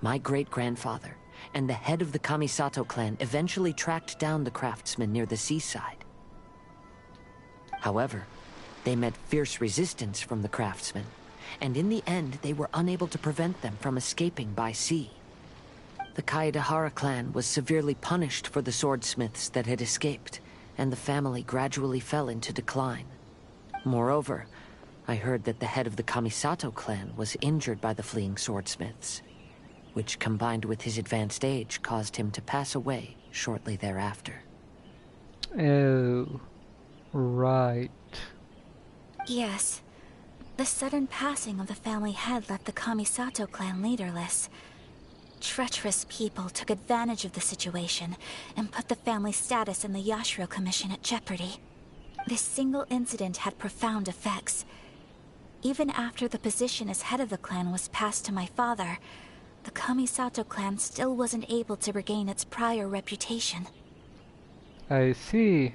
My great-grandfather and the head of the Kamisato clan eventually tracked down the craftsmen near the seaside. However, they met fierce resistance from the craftsmen, and in the end they were unable to prevent them from escaping by sea. The Kaidahara clan was severely punished for the swordsmiths that had escaped, and the family gradually fell into decline. Moreover, I heard that the head of the Kamisato clan was injured by the fleeing swordsmiths, which combined with his advanced age caused him to pass away shortly thereafter. Oh, right. Yes. The sudden passing of the family head left the Kamisato clan leaderless. Treacherous people took advantage of the situation and put the family's status in the Yashiro Commission at jeopardy. This single incident had profound effects. Even after the position as head of the clan was passed to my father, the Kamisato clan still wasn't able to regain its prior reputation. I see.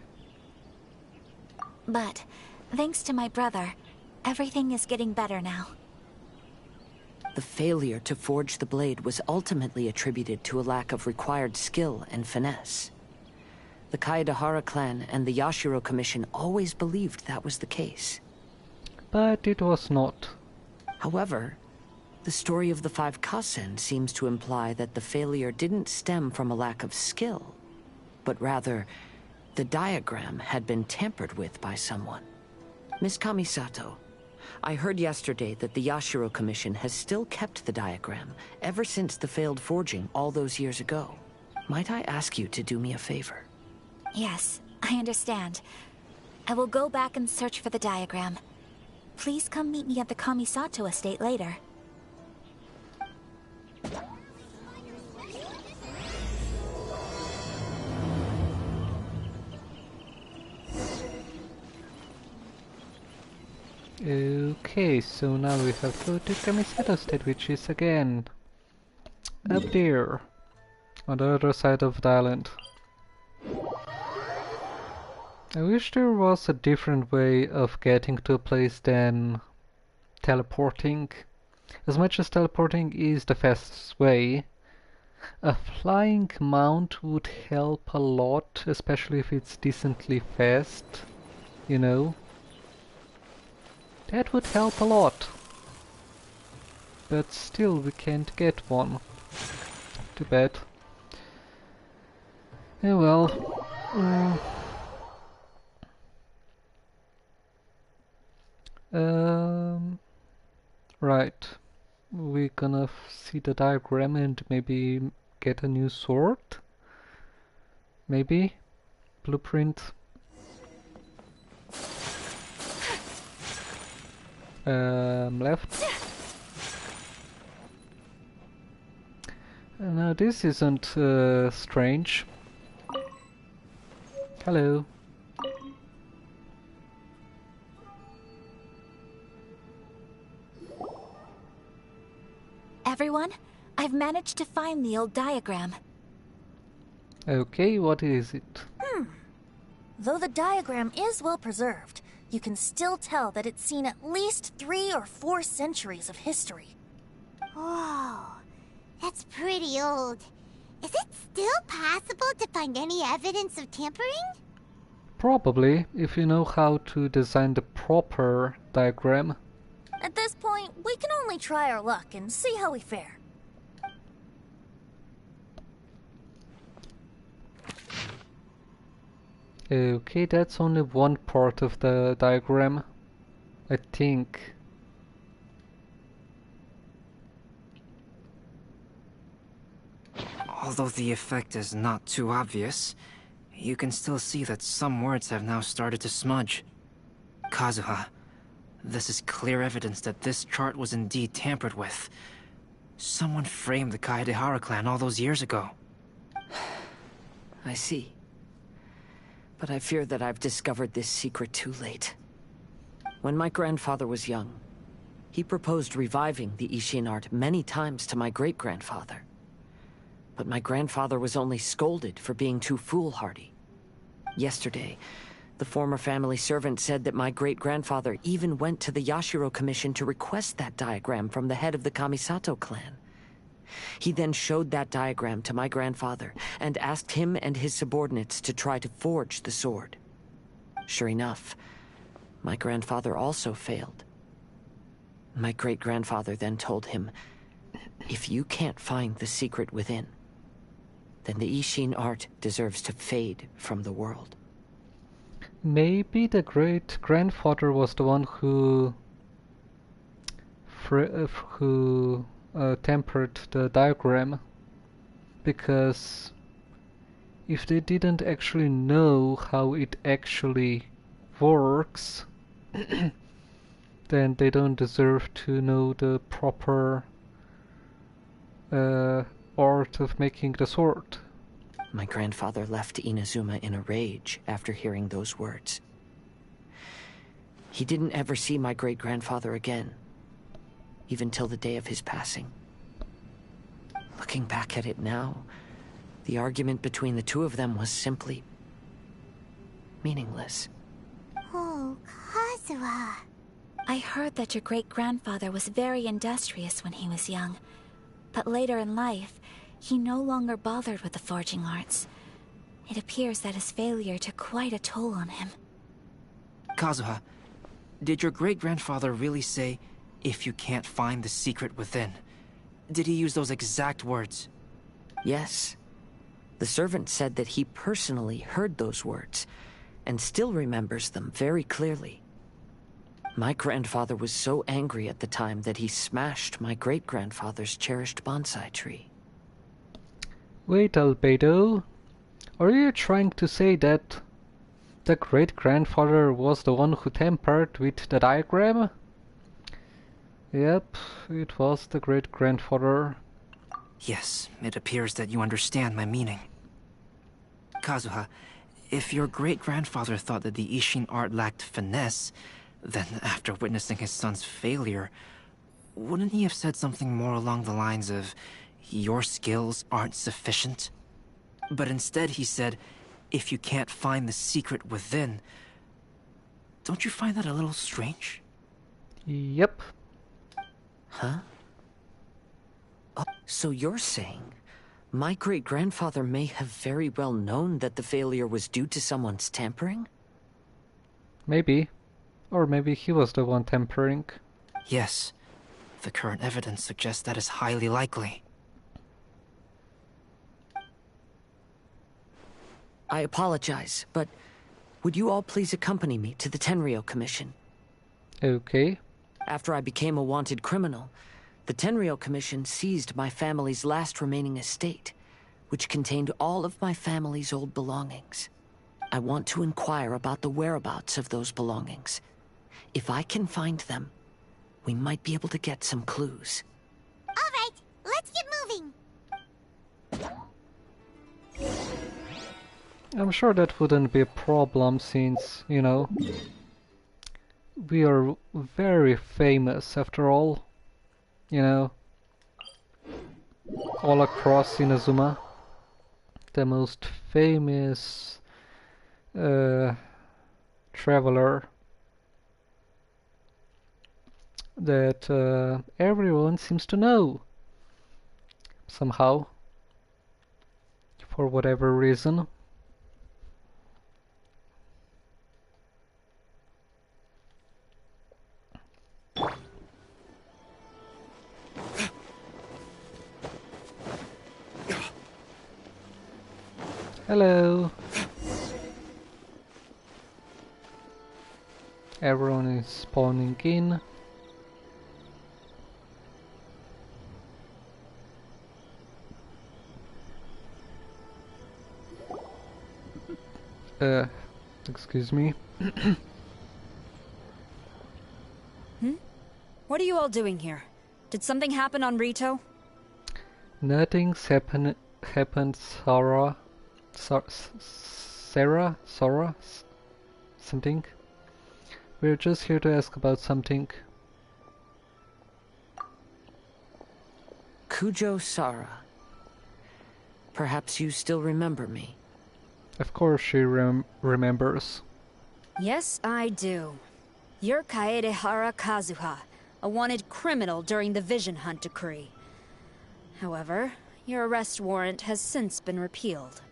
But, thanks to my brother, everything is getting better now. The failure to forge the blade was ultimately attributed to a lack of required skill and finesse. The Kaidahara clan and the Yashiro Commission always believed that was the case. But it was not. However, the story of the 5 Kasen seems to imply that the failure didn't stem from a lack of skill, but rather, the diagram had been tampered with by someone. Miss Kamisato, I heard yesterday that the Yashiro Commission has still kept the diagram ever since the failed forging all those years ago. Might I ask you to do me a favor? Yes, I understand. I will go back and search for the diagram. Please come meet me at the Kamisato estate later. Okay, so now we have to go to Kamisato State, which is again up there on the other side of the island. I wish there was a different way of getting to a place than teleporting. As much as teleporting is the fastest way, a flying mount would help a lot, especially if it's decently fast, you know. That would help a lot. But still, we can't get one. Too bad. Oh well. Right. We're gonna see the diagram and maybe get a new sword. Maybe. Blueprint. Left. Now this isn't strange. Hello. Everyone, I've managed to find the old diagram. Okay, what is it? Though the diagram is well preserved, you can still tell that it's seen at least 3 or 4 centuries of history. Whoa, that's pretty old. Is it still possible to find any evidence of tampering? Probably, if you know how to design the proper diagram. At this point, we can only try our luck and see how we fare. Okay, that's only one part of the diagram, I think. Although the effect is not too obvious, you can still see that some words have now started to smudge. Kazuha, this is clear evidence that this chart was indeed tampered with. Someone framed the Kaedehara clan all those years ago. I see. But I fear that I've discovered this secret too late. When my grandfather was young, he proposed reviving the Ishin art many times to my great-grandfather. But my grandfather was only scolded for being too foolhardy. Yesterday, the former family servant said that my great-grandfather even went to the Yashiro Commission to request that diagram from the head of the Kamisato clan. He then showed that diagram to my grandfather and asked him and his subordinates to try to forge the sword. Sure enough, my grandfather also failed. My great-grandfather then told him, if you can't find the secret within, then the Ishin art deserves to fade from the world. Maybe the great-grandfather was the one who tempered the diagram, because if they didn't actually know how it actually works, then they don't deserve to know the proper art of making the sword. My grandfather left Inazuma in a rage after hearing those words. He didn't ever see my great-grandfather again, even till the day of his passing. Looking back at it now, the argument between the two of them was simply meaningless. Oh, Kazuha. I heard that your great-grandfather was very industrious when he was young, but later in life, he no longer bothered with the forging arts. It appears that his failure took quite a toll on him. Kazuha, did your great-grandfather really say, if you can't find the secret within? Did he use those exact words? Yes. The servant said that he personally heard those words, and still remembers them very clearly. My grandfather was so angry at the time that he smashed my great-grandfather's cherished bonsai tree. Wait, Albedo. Are you trying to say that the great-grandfather was the one who tampered with the diagram? Yep, it was the great-grandfather. Yes, it appears that you understand my meaning. Kazuha, if your great-grandfather thought that the Ishin art lacked finesse, then after witnessing his son's failure, wouldn't he have said something more along the lines of, your skills aren't sufficient? But instead he said, if you can't find the secret within. Don't you find that a little strange? Yep. Huh? Oh, so you're saying my great-grandfather may have very well known that the failure was due to someone's tampering? Maybe. Or maybe he was the one tampering. Yes. The current evidence suggests that is highly likely. I apologize, but would you all please accompany me to the Tenryou Commission? Okay. After I became a wanted criminal, the Tenryou Commission seized my family's last remaining estate, which contained all of my family's old belongings. I want to inquire about the whereabouts of those belongings. If I can find them, we might be able to get some clues. All right, let's get moving. I'm sure that wouldn't be a problem since, you know, we are very famous after all, you know, all across Inazuma. The most famous traveler that everyone seems to know somehow, for whatever reason. Hello. Everyone is spawning in. Excuse me. What are you all doing here? Did something happen on Rito? Nothing's happened, Sarah. Sarah? Something? We're just here to ask about something. Kujo Sara. Perhaps you still remember me. Of course she remembers. Yes, I do. You're Kaedehara Kazuha, a wanted criminal during the Vision Hunt decree. However, your arrest warrant has since been repealed.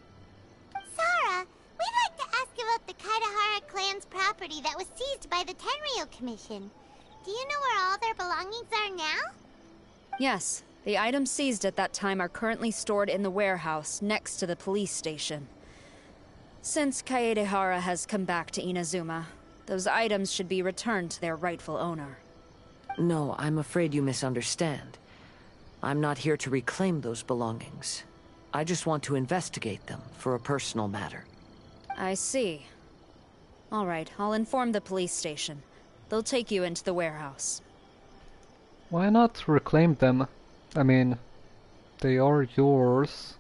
Sarah, we'd like to ask about the Kaedehara clan's property that was seized by the Tenryou Commission. Do you know where all their belongings are now? Yes, the items seized at that time are currently stored in the warehouse next to the police station. Since Kaedehara has come back to Inazuma, those items should be returned to their rightful owner. No, I'm afraid you misunderstand. I'm not here to reclaim those belongings. I just want to investigate them for a personal matter. I see. All right, I'll inform the police station. They'll take you into the warehouse. Why not reclaim them? I mean, they are yours.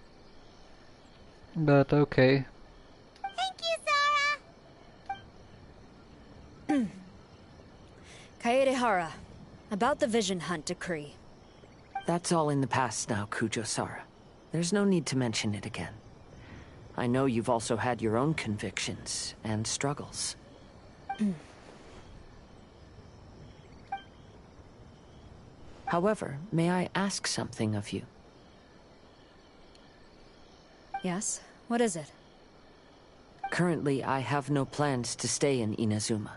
But okay. Thank you, Sarah! Kaedehara, about the Vision Hunt decree. That's all in the past now, Kujo Sara. There's no need to mention it again. I know you've also had your own convictions and struggles. However, may I ask something of you? Yes? What is it? Currently, I have no plans to stay in Inazuma.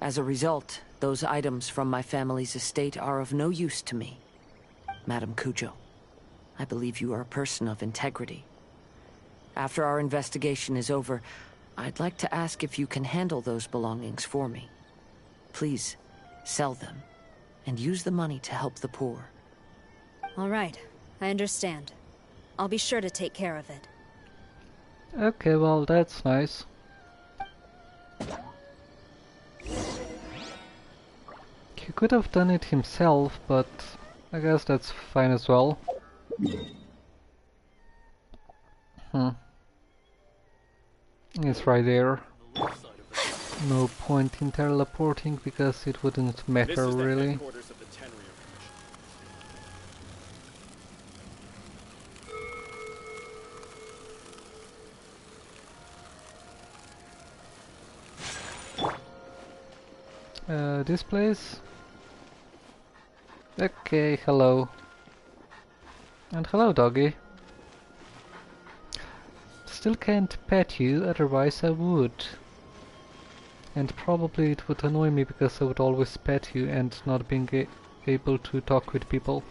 As a result, those items from my family's estate are of no use to me. Madam Kujo, I believe you are a person of integrity. After our investigation is over, I'd like to ask if you can handle those belongings for me. Please, sell them, and use the money to help the poor. All right, I understand. I'll be sure to take care of it. Okay, well, that's nice. He could have done it himself, but I guess that's fine as well. It's right there. No point in teleporting because it wouldn't matter really. This place? Okay, hello. And hello, doggy. Still can't pet you, otherwise I would. And probably it would annoy me because I would always pet you and not being able to talk with people.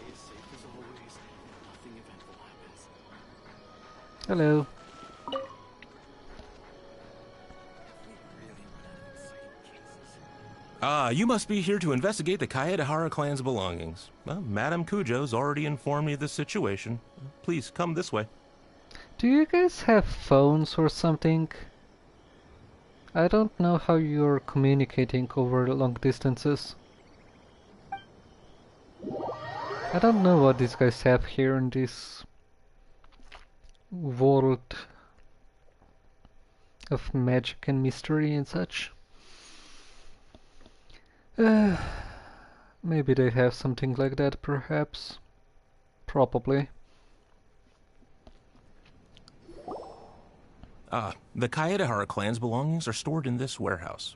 Hello. Ah, you must be here to investigate the Kaedehara clan's belongings. Well, Madame Kujo's already informed me of the situation. Please, come this way. Do you guys have phones or something? I don't know how you're communicating over long distances. I don't know what these guys have here in this world of magic and mystery and such. Maybe they have something like that, perhaps. Probably. Ah, the Kaedehara clan's belongings are stored in this warehouse.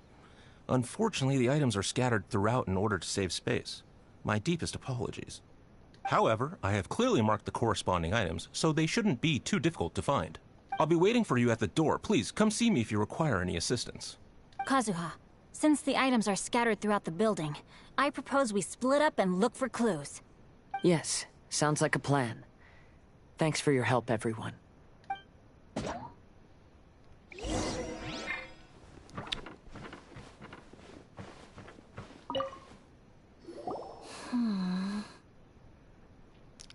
Unfortunately, the items are scattered throughout in order to save space. My deepest apologies. However, I have clearly marked the corresponding items, so they shouldn't be too difficult to find. I'll be waiting for you at the door. Please, come see me if you require any assistance. Kazuha, since the items are scattered throughout the building, I propose we split up and look for clues. Yes, sounds like a plan. Thanks for your help, everyone.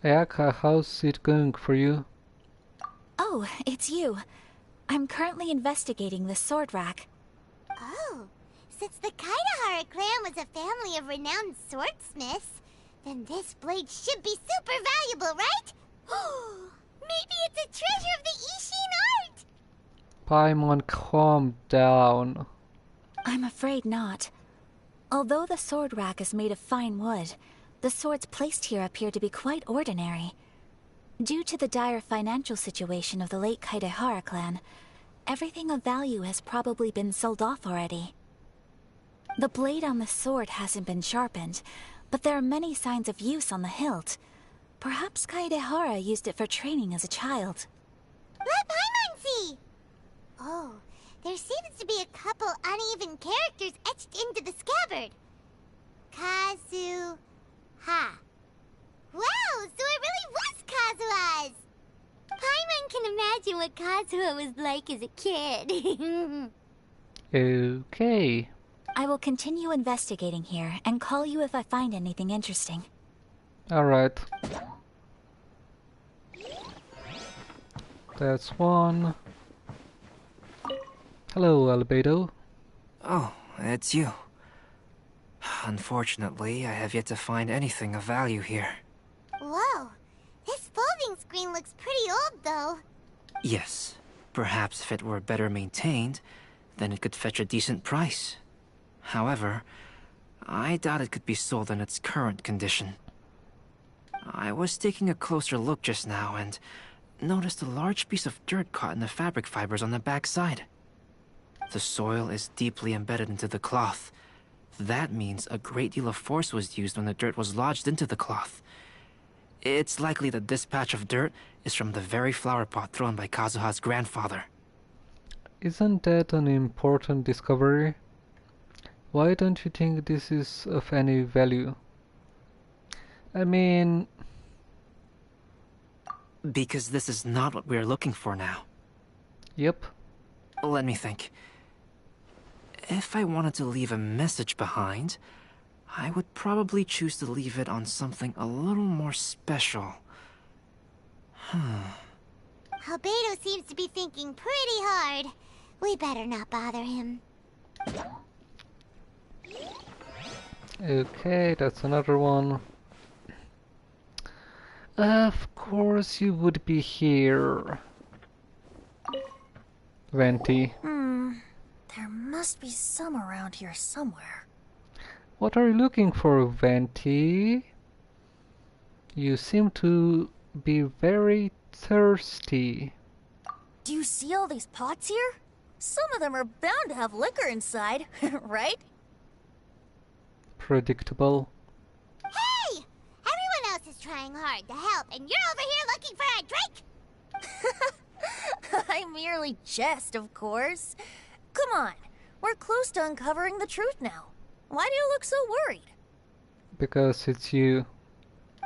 Ayaka, how's it going for you? Oh, it's you. I'm currently investigating the sword rack. Oh, since the Kaedehara clan was a family of renowned swordsmiths, then this blade should be super valuable, right? Maybe it's a treasure of the Ishin art! Paimon, calm down. I'm afraid not. Although the sword rack is made of fine wood, the swords placed here appear to be quite ordinary. Due to the dire financial situation of the late Kaedehara clan, everything of value has probably been sold off already. The blade on the sword hasn't been sharpened, but there are many signs of use on the hilt. Perhaps Kaedehara used it for training as a child. Let Paimon see! Oh, there seems to be a couple uneven characters etched into the scabbard. Kazuha. Wow, so it really was Kazuha's! Paimon can imagine what Kazuha was like as a kid. Okay. I will continue investigating here and call you if I find anything interesting. Alright. That's one. Hello, Albedo. Oh, it's you. Unfortunately, I have yet to find anything of value here. Whoa, this folding screen looks pretty old though. Yes, perhaps if it were better maintained, then it could fetch a decent price. However, I doubt it could be sold in its current condition. I was taking a closer look just now and noticed a large piece of dirt caught in the fabric fibers on the back side. The soil is deeply embedded into the cloth. That means a great deal of force was used when the dirt was lodged into the cloth. It's likely that this patch of dirt is from the very flower pot thrown by Kazuha's grandfather. Isn't that an important discovery? Why don't you think this is of any value? I mean... Because this is not what we're looking for now. Yep. Let me think. If I wanted to leave a message behind, I would probably choose to leave it on something a little more special. Albedo seems to be thinking pretty hard. We better not bother him. Okay, that's another one. Of course you would be here. Venti. There must be some around here somewhere. What are you looking for, Venti? You seem to be very thirsty. Do you see all these pots here? Some of them are bound to have liquor inside, right? Predictable. Hey! Everyone else is trying hard to help, and you're over here looking for a drink? I merely jest, of course. Come on, we're close to uncovering the truth now. Why do you look so worried? Because it's you.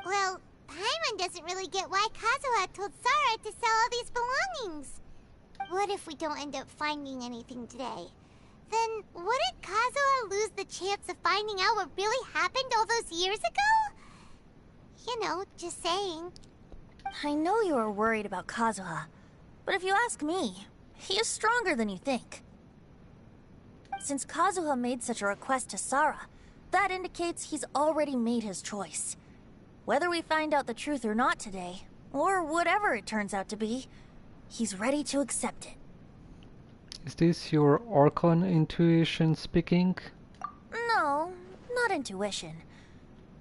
Well, Paimon doesn't really get why Kazuha told Sara to sell all these belongings. What if we don't end up finding anything today? Then wouldn't Kazuha lose the chance of finding out what really happened all those years ago? You know, just saying. I know you are worried about Kazuha, but if you ask me, he is stronger than you think. Since Kazuha made such a request to Sara, that indicates he's already made his choice. Whether we find out the truth or not today, or whatever it turns out to be, he's ready to accept it. Is this your Archon intuition speaking? No, not intuition.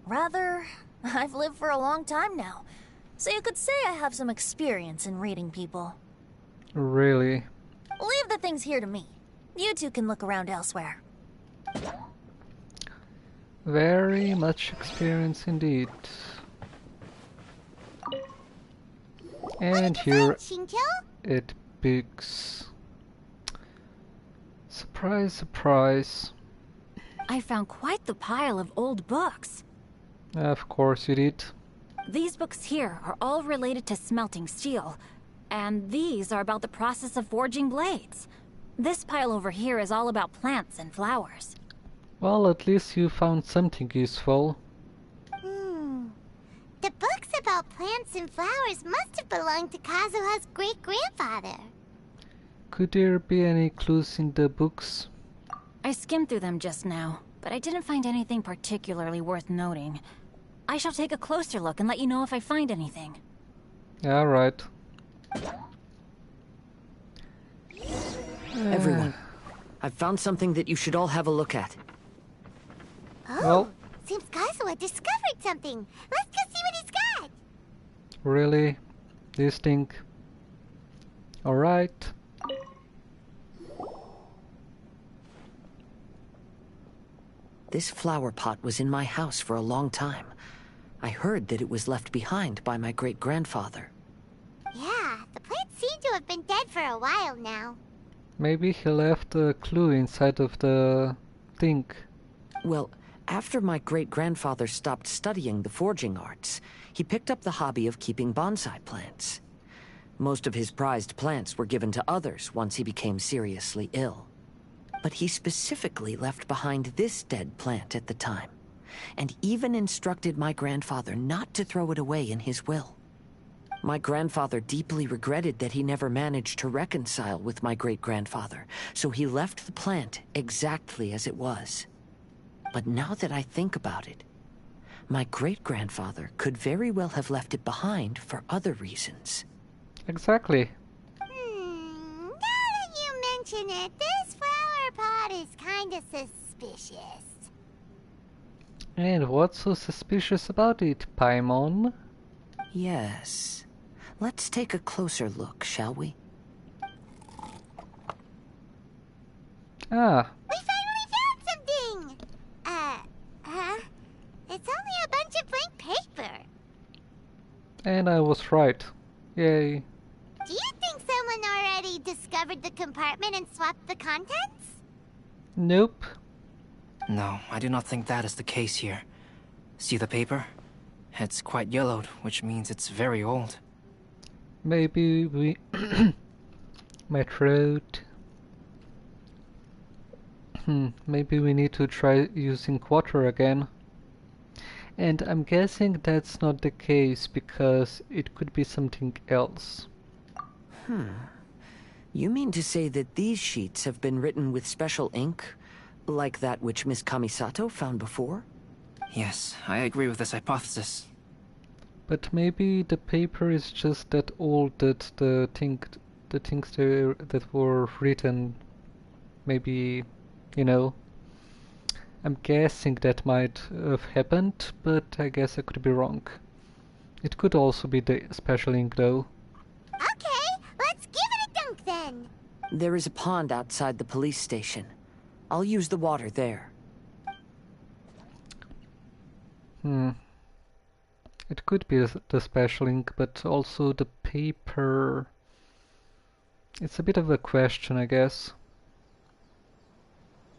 Rather, I've lived for a long time now, so you could say I have some experience in reading people. Really? Leave the things here to me. You two can look around elsewhere. Very much experience indeed. And here it begins. Surprise, surprise. I found quite the pile of old books. Of course you did. These books here are all related to smelting steel, and these are about the process of forging blades. This pile over here is all about plants and flowers. Well, at least you found something useful. The books about plants and flowers must have belonged to Kazuha's great-grandfather. Could there be any clues in the books? I skimmed through them just now, but I didn't find anything particularly worth noting. I shall take a closer look and let you know if I find anything. Alright. Everyone, I've found something that you should all have a look at. Oh, well, seems Kazuha discovered something. Let's go see what he's got. Really? This thing? Alright. This flower pot was in my house for a long time. I heard that it was left behind by my great-grandfather. Yeah, the plants seem to have been dead for a while now. Maybe he left a clue inside of the thing. Well, after my great-grandfather stopped studying the forging arts, he picked up the hobby of keeping bonsai plants. Most of his prized plants were given to others once he became seriously ill. But he specifically left behind this dead plant at the time, and even instructed my grandfather not to throw it away in his will. My grandfather deeply regretted that he never managed to reconcile with my great-grandfather, so he left the plant exactly as it was. But now that I think about it, my great-grandfather could very well have left it behind for other reasons. Exactly. Now that you mention it, this flower pot is kinda suspicious. And what's so suspicious about it, Paimon? Yes. Let's take a closer look, shall we? Ah. We finally found something! It's only a bunch of blank paper. And I was right. Yay. Do you think someone already discovered the compartment and swapped the contents? Nope. No, I do not think that is the case here. See the paper? It's quite yellowed, which means it's very old. Maybe we... My throat... Maybe we need to try using water again. And I'm guessing that's not the case, because it could be something else. You mean to say that these sheets have been written with special ink, like that which Miss Kamisato found before? Yes, I agree with this hypothesis. But maybe the paper is just that old that the things there that were written, maybe, you know. I'm guessing that might have happened, but I guess I could be wrong. It could also be the special ink though. Okay, let's give it a dunk then. There is a pond outside the police station. I'll use the water there. It could be the special ink, but also the paper. It's a bit of a question, I guess.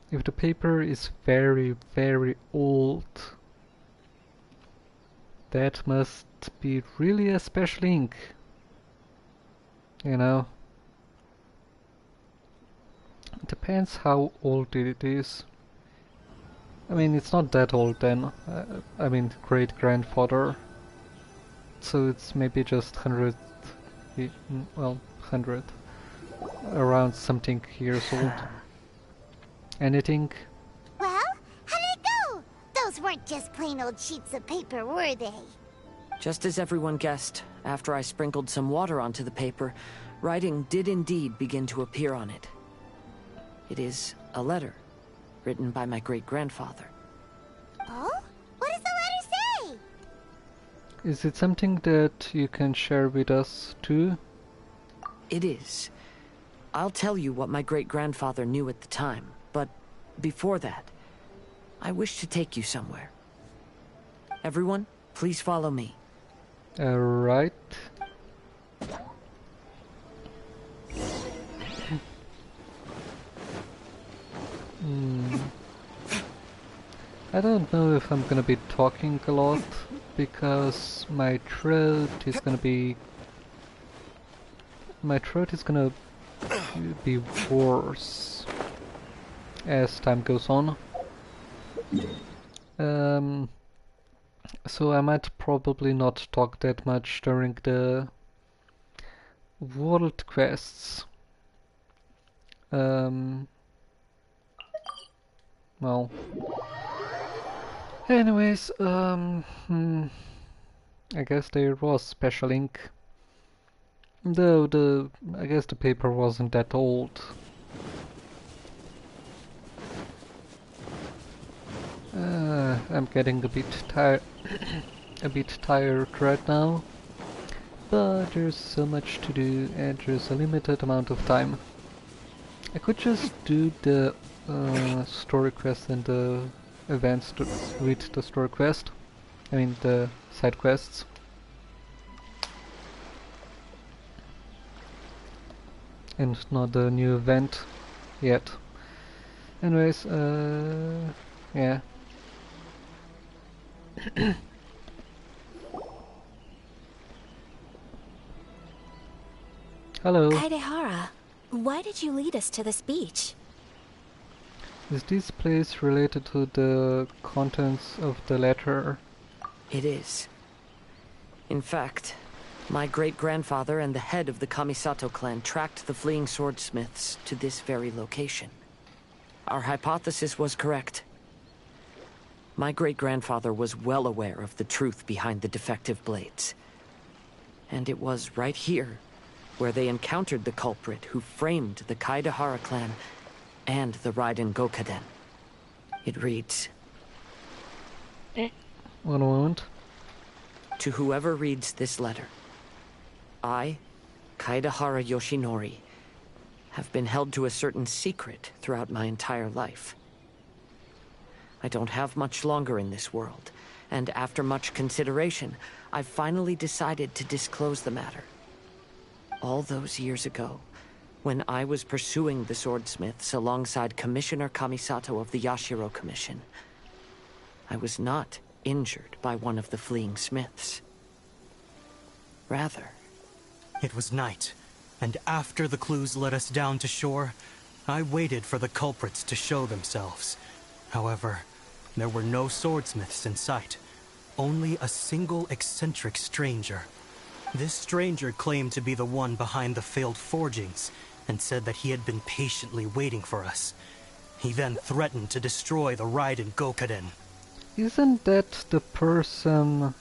If the paper is very, very old, that must be really a special ink. You know? Depends how old it is. I mean, it's not that old then. I mean, great-grandfather. So it's maybe just 100... well, 100. Around something years old. Anything? Well, how did it go? Those weren't just plain old sheets of paper, were they? Just as everyone guessed, after I sprinkled some water onto the paper, writing did indeed begin to appear on it. It is a letter, written by my great-grandfather. Oh? What does the letter say? Is it something that you can share with us too? It is. I'll tell you what my great-grandfather knew at the time, but before that, I wish to take you somewhere. Everyone, please follow me. Right. I don't know if I'm gonna be talking a lot, because my throat is gonna be worse as time goes on. So I might probably not talk that much during the world quests. Well, anyways, I guess there was special ink. Though I guess the paper wasn't that old. I'm getting a bit tired right now, but there's so much to do and there's a limited amount of time. I could just do the story quest and the events with the story quest. I mean the side quests. And not the new event yet. Anyways, yeah. Hello. Kaedehara, why did you lead us to this beach? Is this place related to the contents of the letter? It is. In fact, my great-grandfather and the head of the Kamisato clan tracked the fleeing swordsmiths to this very location. Our hypothesis was correct. My great-grandfather was well aware of the truth behind the defective blades. And it was right here where they encountered the culprit who framed the Kaedehara clan and the Raiden Gokaden. It reads... One moment. To whoever reads this letter, I, Kaedehara Yoshinori, have been held to a certain secret throughout my entire life. I don't have much longer in this world, and after much consideration, I finally decided to disclose the matter. All those years ago, when I was pursuing the swordsmiths alongside Commissioner Kamisato of the Yashiro Commission, I was not injured by one of the fleeing smiths. Rather, it was night, and after the clues led us down to shore, I waited for the culprits to show themselves. However, there were no swordsmiths in sight, only a single eccentric stranger. This stranger claimed to be the one behind the failed forgings, and said that he had been patiently waiting for us. He then threatened to destroy the Raiden Gokaden. Isn't that the person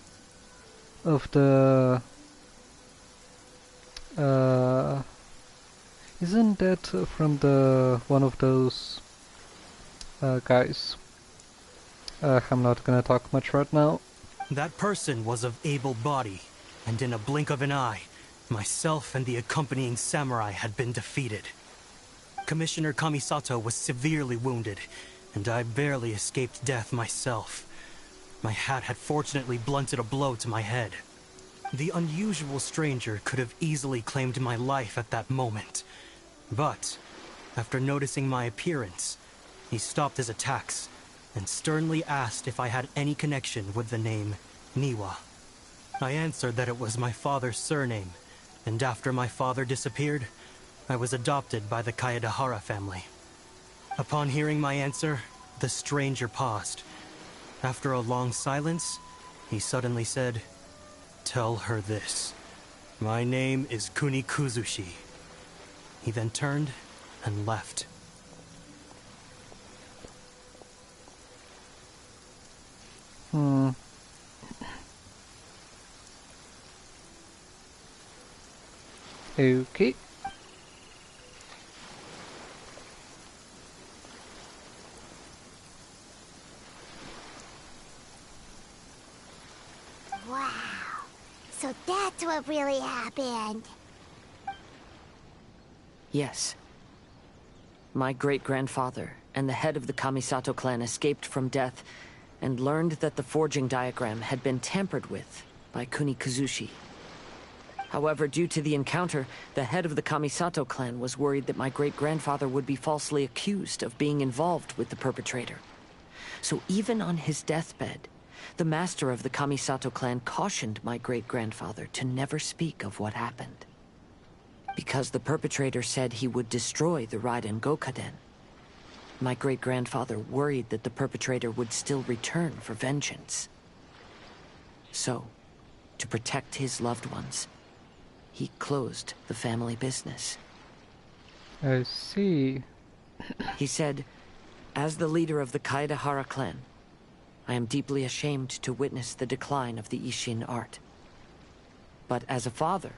of the... isn't that from the one of those guys? I'm not gonna talk much right now. That person was of able body, and in a blink of an eye, myself and the accompanying samurai had been defeated. Commissioner Kamisato was severely wounded, and I barely escaped death myself. My hat had fortunately blunted a blow to my head. The unusual stranger could have easily claimed my life at that moment. But, after noticing my appearance, he stopped his attacks and sternly asked if I had any connection with the name Niwa. I answered that it was my father's surname, and after my father disappeared, I was adopted by the Kaedehara family. Upon hearing my answer, the stranger paused. After a long silence, he suddenly said, "Tell her this. My name is Kunikuzushi." He then turned and left. Okay. Wow. So that's what really happened. Yes. My great-grandfather and the head of the Kamisato clan escaped from death and learned that the forging diagram had been tampered with by Kunikuzushi. However, due to the encounter, the head of the Kamisato clan was worried that my great-grandfather would be falsely accused of being involved with the perpetrator. So even on his deathbed, the master of the Kamisato clan cautioned my great-grandfather to never speak of what happened. Because the perpetrator said he would destroy the Raiden Gokaden, my great-grandfather worried that the perpetrator would still return for vengeance. So, to protect his loved ones, he closed the family business. I see. He said, "As the leader of the Kaedehara clan, I am deeply ashamed to witness the decline of the Ishin art. But as a father,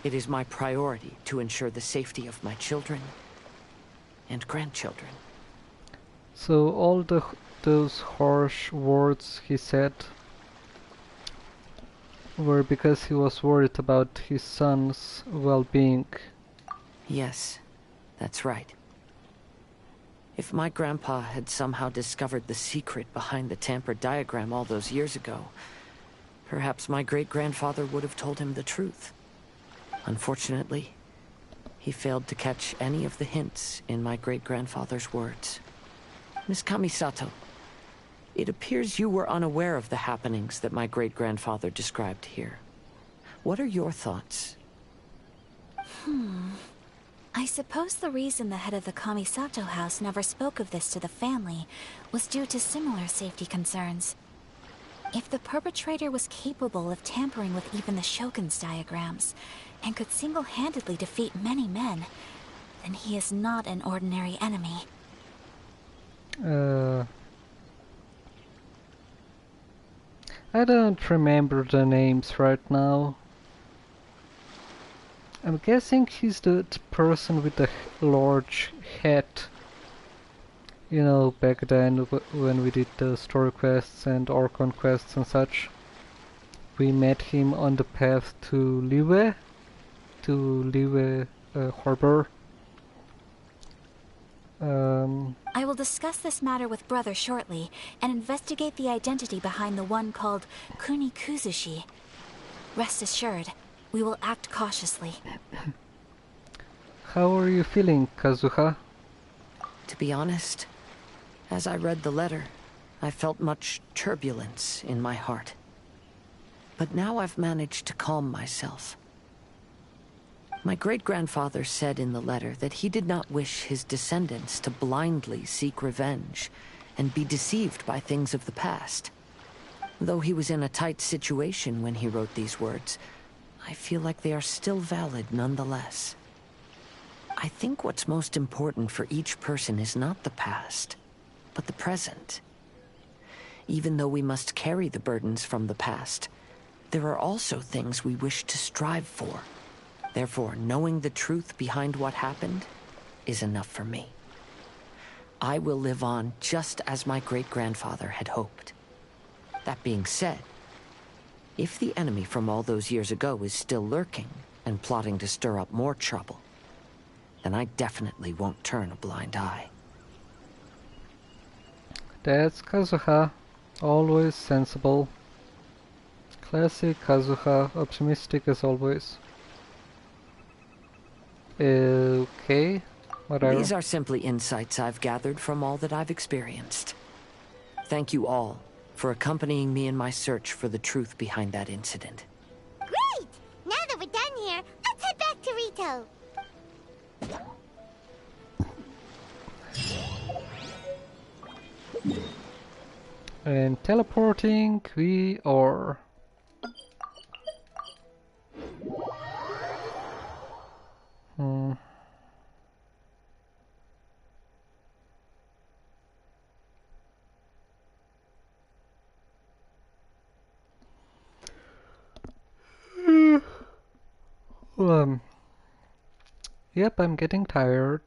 it is my priority to ensure the safety of my children and grandchildren." So all those harsh words he said were because he was worried about his son's well-being. Yes, that's right. If my grandpa had somehow discovered the secret behind the tampered diagram all those years ago, perhaps my great-grandfather would have told him the truth. Unfortunately, he failed to catch any of the hints in my great-grandfather's words. Miss Kamisato, it appears you were unaware of the happenings that my great-grandfather described here. What are your thoughts? I suppose the reason the head of the Kamisato house never spoke of this to the family was due to similar safety concerns. If the perpetrator was capable of tampering with even the Shogun's diagrams, and could single-handedly defeat many men, then he is not an ordinary enemy. I don't remember the names right now. I'm guessing he's the person with the large hat. You know, back then when we did the story quests and Archon quests and such. We met him on the path to Liyue Harbor. I will discuss this matter with Brother shortly, and investigate the identity behind the one called Kunikuzushi. Rest assured, we will act cautiously. How are you feeling, Kazuha? To be honest, as I read the letter, I felt much turbulence in my heart. But now I've managed to calm myself. My great-grandfather said in the letter that he did not wish his descendants to blindly seek revenge and be deceived by things of the past. Though he was in a tight situation when he wrote these words, I feel like they are still valid nonetheless. I think what's most important for each person is not the past, but the present. Even though we must carry the burdens from the past, there are also things we wish to strive for. Therefore, knowing the truth behind what happened is enough for me. I will live on just as my great-grandfather had hoped. That being said, if the enemy from all those years ago is still lurking and plotting to stir up more trouble, then I definitely won't turn a blind eye. That's Kazuha. Always sensible. Classic Kazuha, optimistic as always. Okay, whatever. These are simply insights I've gathered from all that I've experienced. Thank you all for accompanying me in my search for the truth behind that incident. Great! Now that we're done here, let's head back to Rito. And teleporting we are. Yep, I'm getting tired.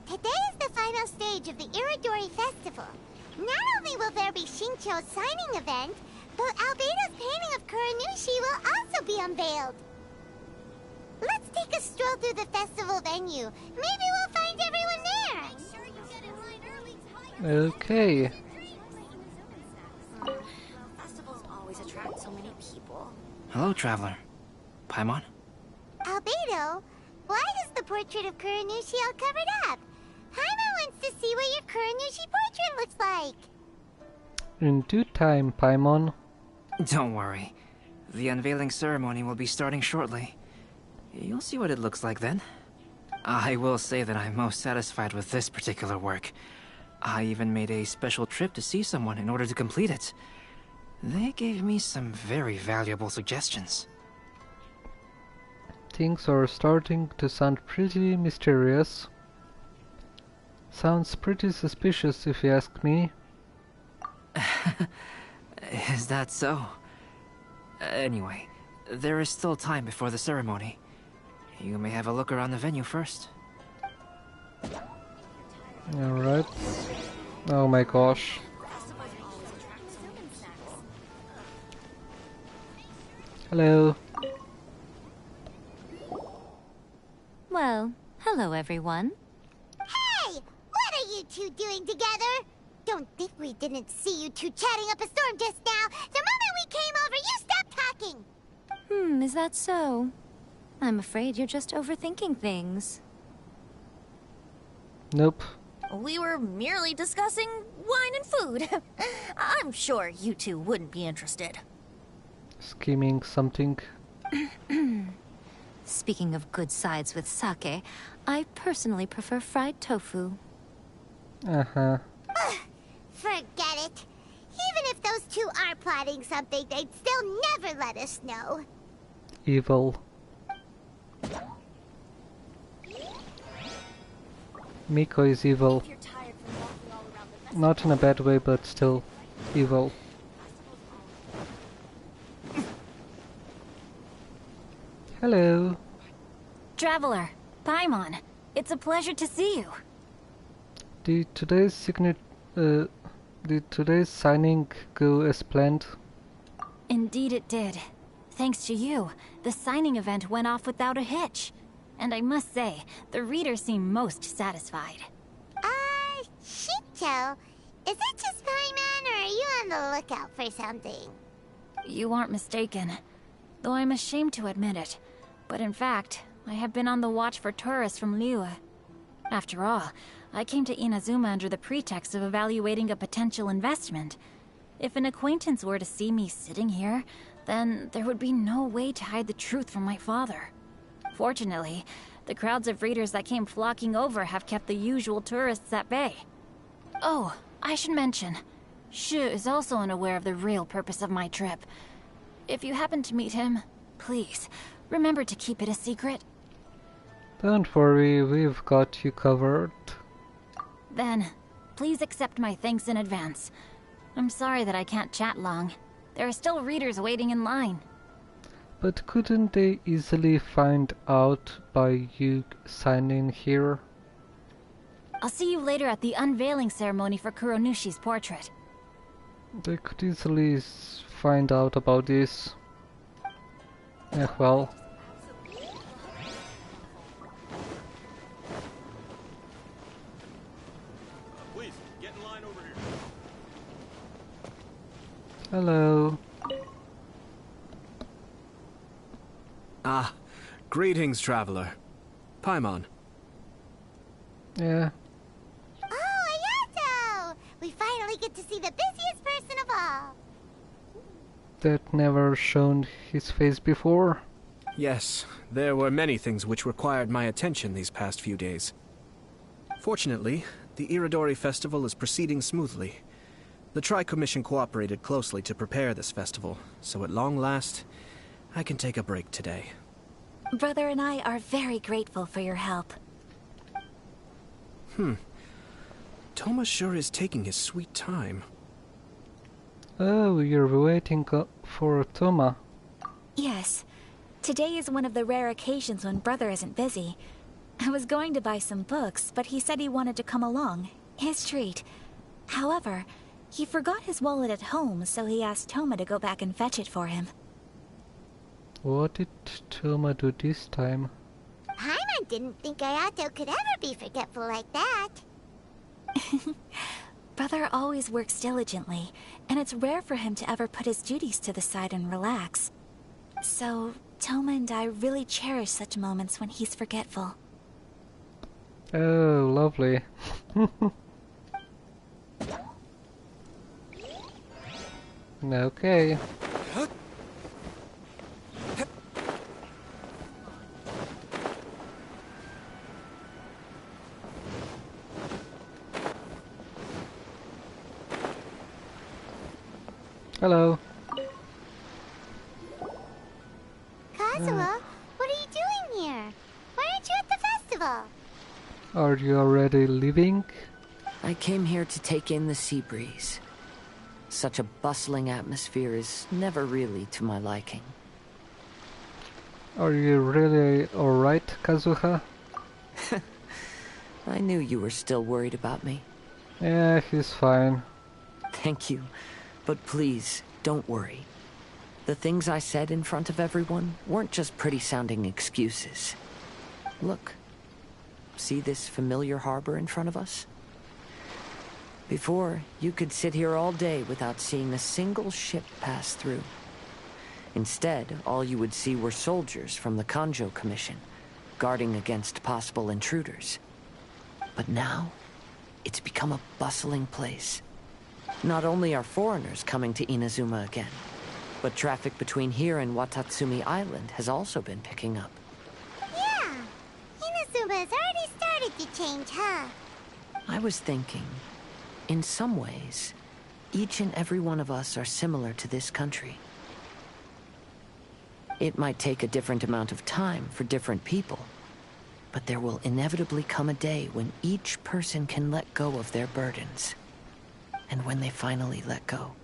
Today is the final stage of the Iridori Festival. Not only will there be Shincho's signing event, but Albedo's painting of Kuranushi will also be unveiled. Let's take a stroll through the festival venue. Maybe we'll find everyone there. Okay. Festivals always attract so many people. Hello, traveler. Paimon? Albedo, why is the portrait of Kuranushi all covered up? Paimon wants to see what your Kuranushi portrait looks like. In due time, Paimon. Don't worry. The unveiling ceremony will be starting shortly. You'll see what it looks like then. I will say that I'm most satisfied with this particular work. I even made a special trip to see someone in order to complete it. They gave me some very valuable suggestions. Things are starting to sound pretty mysterious. Sounds pretty suspicious if you ask me. Is that so? Anyway, there is still time before the ceremony. You may have a look around the venue first. Alright. Oh my gosh. Hello. Well, hello everyone. Hey! What are you two doing together? Don't think we didn't see you two chatting up a storm just now. The moment we came over, you stopped talking. Is that so? I'm afraid you're just overthinking things. Nope. We were merely discussing wine and food. I'm sure you two wouldn't be interested. Scheming something. Speaking of good sides with sake, I personally prefer fried tofu. Uh-huh. Forget it. Even if those two are plotting something, they'd still never let us know. Evil. Miko is evil. Not in a bad way, but still evil. Hello. Traveler, Paimon, it's a pleasure to see you. Did today's signing go as planned? Indeed it did. Thanks to you, the signing event went off without a hitch. And I must say, the readers seem most satisfied. Shincho, is it just Paimon, or are you on the lookout for something? You aren't mistaken. Though I'm ashamed to admit it. But in fact, I have been on the watch for tourists from Liyue. After all, I came to Inazuma under the pretext of evaluating a potential investment. If an acquaintance were to see me sitting here, then there would be no way to hide the truth from my father. Fortunately, the crowds of readers that came flocking over have kept the usual tourists at bay. Oh, I should mention, Shu is also unaware of the real purpose of my trip. If you happen to meet him, please, remember to keep it a secret. Don't worry, we've got you covered. Then, please accept my thanks in advance. I'm sorry that I can't chat long. There are still readers waiting in line. But couldn't they easily find out by you signing here? I'll see you later at the unveiling ceremony for Kuronushi's portrait. They could easily find out about this. Eh, well. Please, get in line over here. Hello. Ah, greetings, traveler. Paimon. Yeah. Oh, Ayato! We finally get to see the busiest person of all. That never shown his face before. Yes, there were many things which required my attention these past few days. Fortunately, the Iridori Festival is proceeding smoothly. The Tri-Commission cooperated closely to prepare this festival, so at long last, I can take a break today. Brother and I are very grateful for your help. Toma sure is taking his sweet time. Oh, you're waiting for Toma. Yes. Today is one of the rare occasions when Brother isn't busy. I was going to buy some books, but he said he wanted to come along. His treat. However, he forgot his wallet at home, so he asked Toma to go back and fetch it for him. What did Toma do this time? Paimon didn't think Ayato could ever be forgetful like that. Brother always works diligently, and it's rare for him to ever put his duties to the side and relax. So, Toma and I really cherish such moments when he's forgetful. Oh, lovely. Okay. Hello. Kazuha, what are you doing here? Why aren't you at the festival? Are you already leaving? I came here to take in the sea breeze. Such a bustling atmosphere is never really to my liking. Are you really alright, Kazuha? I knew you were still worried about me. Yeah, he's fine. Thank you. But please, don't worry. The things I said in front of everyone weren't just pretty-sounding excuses. Look. See this familiar harbor in front of us? Before, you could sit here all day without seeing a single ship pass through. Instead, all you would see were soldiers from the Kanjo Commission, guarding against possible intruders. But now, it's become a bustling place. Not only are foreigners coming to Inazuma again, but traffic between here and Watatsumi Island has also been picking up. Yeah, Inazuma's already started to change, huh? I was thinking, in some ways, each and every one of us are similar to this country. It might take a different amount of time for different people, but there will inevitably come a day when each person can let go of their burdens. And when they finally let go,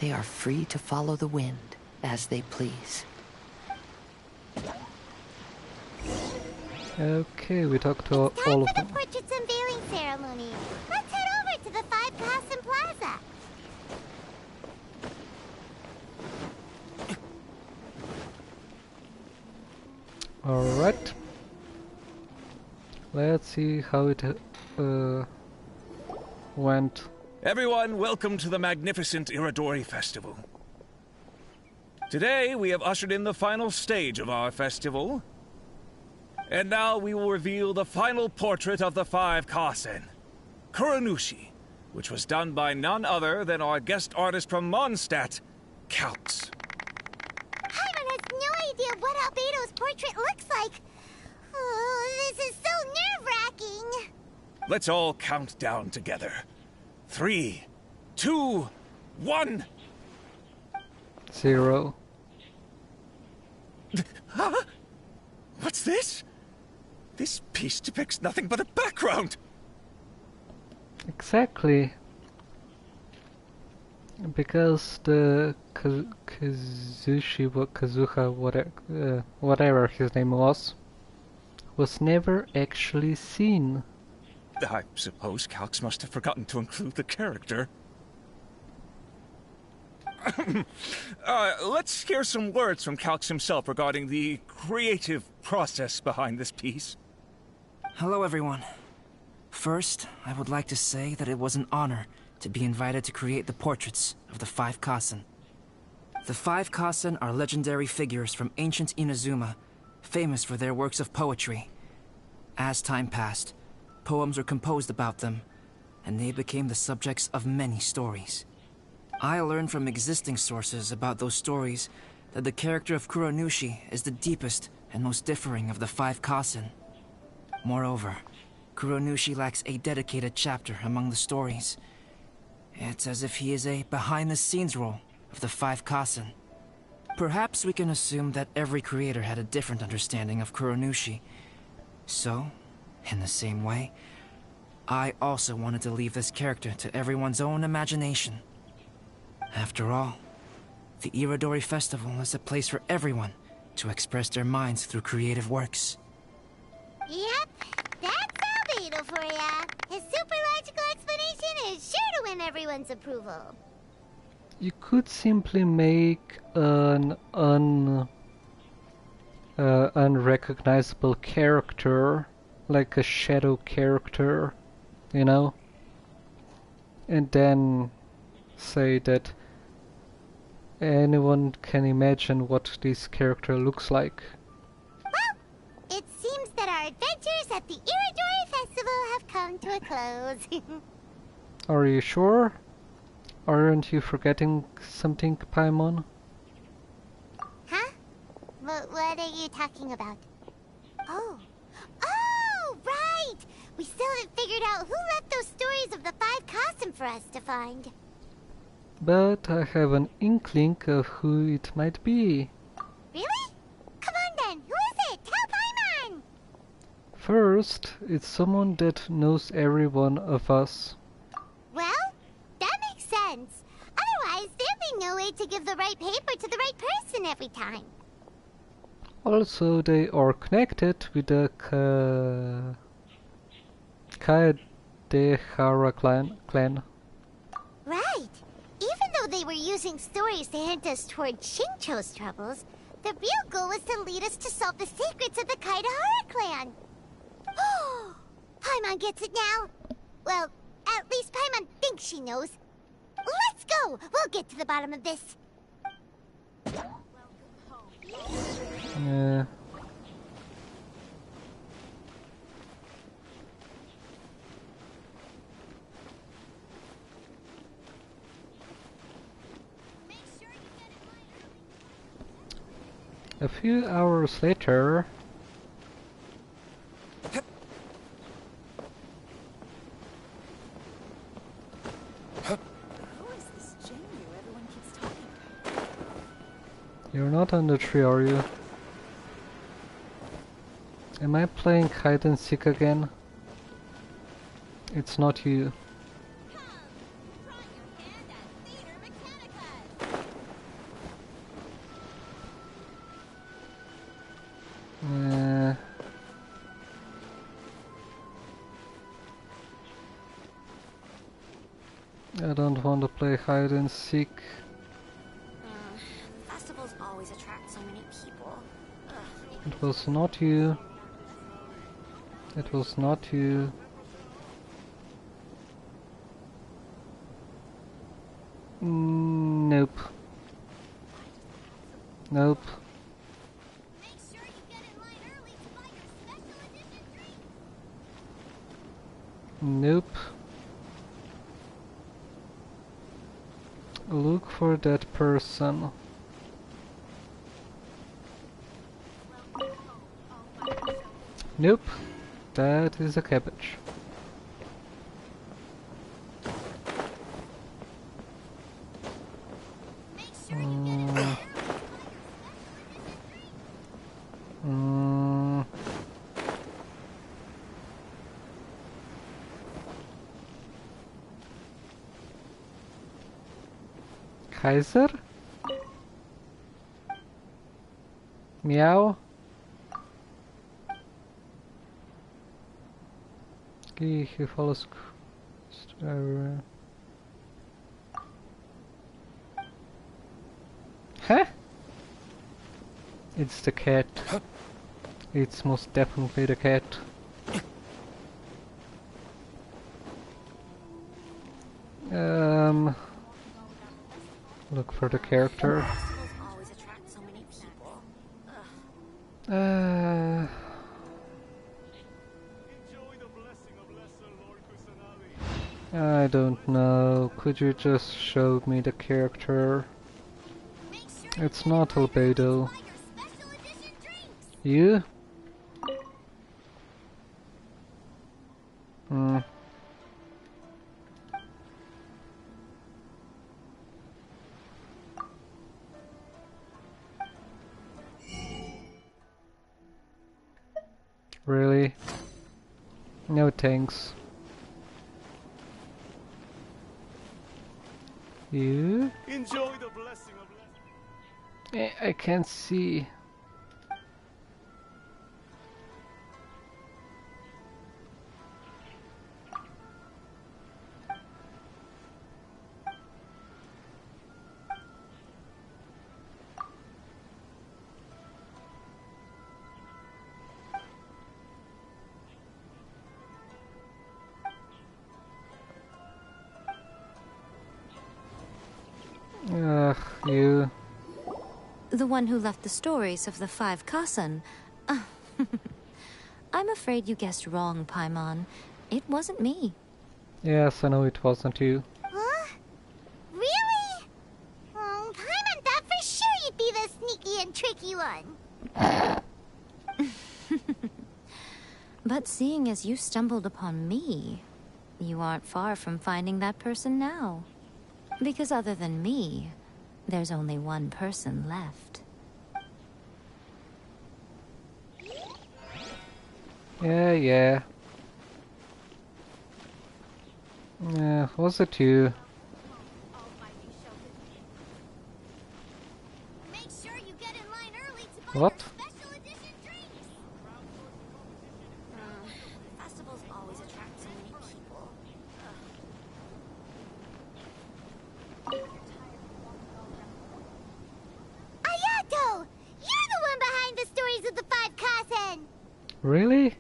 they are free to follow the wind as they please. Okay, we talked to all of them. The portrait's unveiling ceremony. Let's head over to the 5 Kasen Plaza. Alright. Let's see how it went. Everyone, welcome to the magnificent Iridori Festival. Today, we have ushered in the final stage of our festival. And now we will reveal the final portrait of the 5 Kasen, Kuranushi, which was done by none other than our guest artist from Mondstadt, Calx. Paimon has no idea what Albedo's portrait looks like. Oh, this is so nerve-wracking. Let's all count down together. 3, 2, 1. 0. Huh? What's this? This piece depicts nothing but a background. Exactly. Because the Kazuha, whatever his name was never actually seen. I suppose Calx must have forgotten to include the character. Let's hear some words from Calx himself regarding the creative process behind this piece. Hello, everyone. First, I would like to say that it was an honor to be invited to create the portraits of the 5 Kasen. The 5 Kasen are legendary figures from ancient Inazuma, famous for their works of poetry. As time passed, poems were composed about them, and they became the subjects of many stories. I learned from existing sources about those stories that the character of Kuronushi is the deepest and most differing of the 5 Kasen. Moreover, Kuronushi lacks a dedicated chapter among the stories. It's as if he is a behind-the-scenes role of the 5 Kasen. Perhaps we can assume that every creator had a different understanding of Kuronushi. So, in the same way, I also wanted to leave this character to everyone's own imagination. After all, the Irodori Festival is a place for everyone to express their minds through creative works. Yep, that's Albedo for ya. His super logical explanation is sure to win everyone's approval. You could simply make an unrecognizable character, like a shadow character, you know? And then say that anyone can imagine what this character looks like. Well, it seems that our adventures at the Irodori Festival have come to a close. Are you sure? Aren't you forgetting something, Paimon? Huh? What are you talking about? Oh, right! We still haven't figured out who left those stories of the 5 Kasen for us to find. But I have an inkling of who it might be. Really? Come on then, who is it? Tell Paimon! First, it's someone that knows every one of us. Well, that makes sense. Otherwise, there'd be no way to give the right paper to the right person every time. Also, they are connected with the Kaedehara clan. Right. Even though they were using stories to hint us toward Shincho's troubles, the real goal was to lead us to solve the secrets of the Kaedehara clan. Oh, Paimon gets it now. Well, at least Paimon thinks she knows. Let's go! We'll get to the bottom of this. Yeah. A few hours later, you're not on the tree, are you? Am I playing hide and seek again? It's not you. I don't want to play hide and seek. Festivals always attract so many people. Ugh. It was not you. It was not you. Nope. Nope. Nope. Look for that person. Nope. That is a cabbage. Kaiser? Meow? He follows. Huh? It's the cat. It's most definitely the cat. Look for the character. I don't know. Could you just show me the character? It's not albedo. You? Hmm. Really? No thanks. You? Enjoy the blessing of I can't see. Ugh, you. The one who left the stories of the 5 Kasan. I'm afraid you guessed wrong, Paimon. It wasn't me. Yes, I know it wasn't you. Huh? Really? Paimon thought for sure you'd be the sneaky and tricky one. But seeing as you stumbled upon me, you aren't far from finding that person now. Because other than me, there's only one person left. Yeah. Was it you? Make sure you get in line early to buy What? your special edition drinks. Festivals always attract so many people. Ayato! You're the one behind the stories of the 5 Kasen! Really?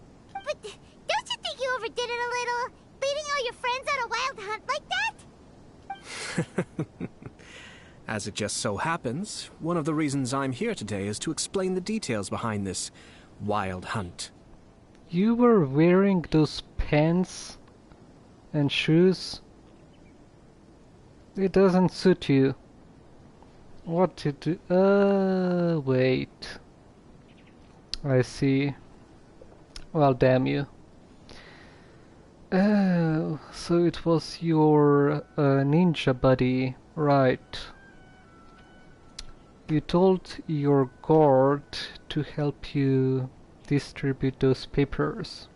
But don't you think you overdid it a little? Leading all your friends on a wild hunt like that? As it just so happens, one of the reasons I'm here today is to explain the details behind this wild hunt. You were wearing those pants and shoes? It doesn't suit you. What to do? Wait. I see. Well, damn you. Oh, so it was your ninja buddy, right? You told your guard to help you distribute those papers.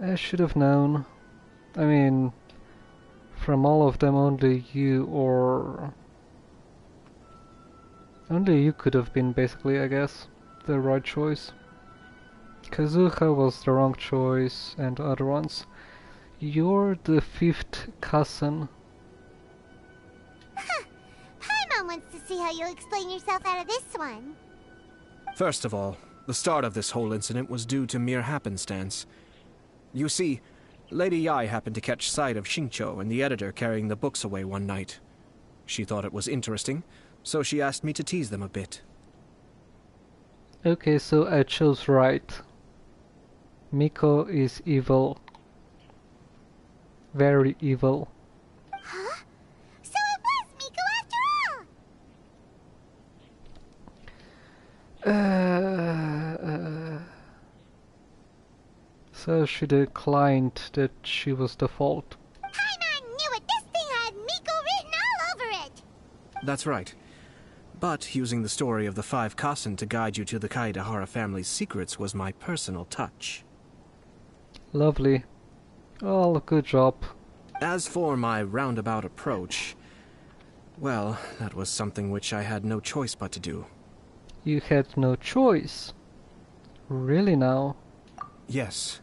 I should have known. I mean, from all of them, only you could have been, basically, I guess, the right choice. Kazuha was the wrong choice, and other ones. You're the 5th cousin. Paimon wants to see how you'll explain yourself out of this one. First of all, the start of this whole incident was due to mere happenstance. You see, Lady Yai happened to catch sight of Shincho and the editor carrying the books away one night. She thought it was interesting, so she asked me to tease them a bit. Okay, so I chose right. Miko is evil. Very evil. Huh? So it was Miko after all! So she declined that she was the fault. Paimon knew it! This thing had Miko written all over it! That's right. But using the story of the 5 Kasen to guide you to the Kaedehara family's secrets was my personal touch. Lovely. Well, good job. As for my roundabout approach, well, that was something which I had no choice but to do. You had no choice. Really now? Yes.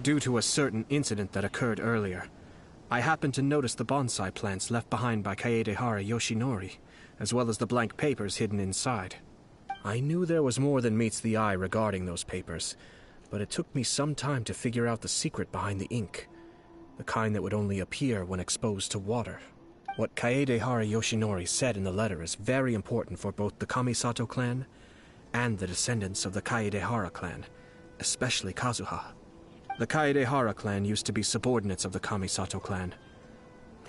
Due to a certain incident that occurred earlier, I happened to notice the bonsai plants left behind by Kaedehara Yoshinori, as well as the blank papers hidden inside. I knew there was more than meets the eye regarding those papers, but it took me some time to figure out the secret behind the ink, the kind that would only appear when exposed to water. What Kaedehara Yoshinori said in the letter is very important for both the Kamisato clan and the descendants of the Kaedehara clan, especially Kazuha. The Kaedehara clan used to be subordinates of the Kamisato clan.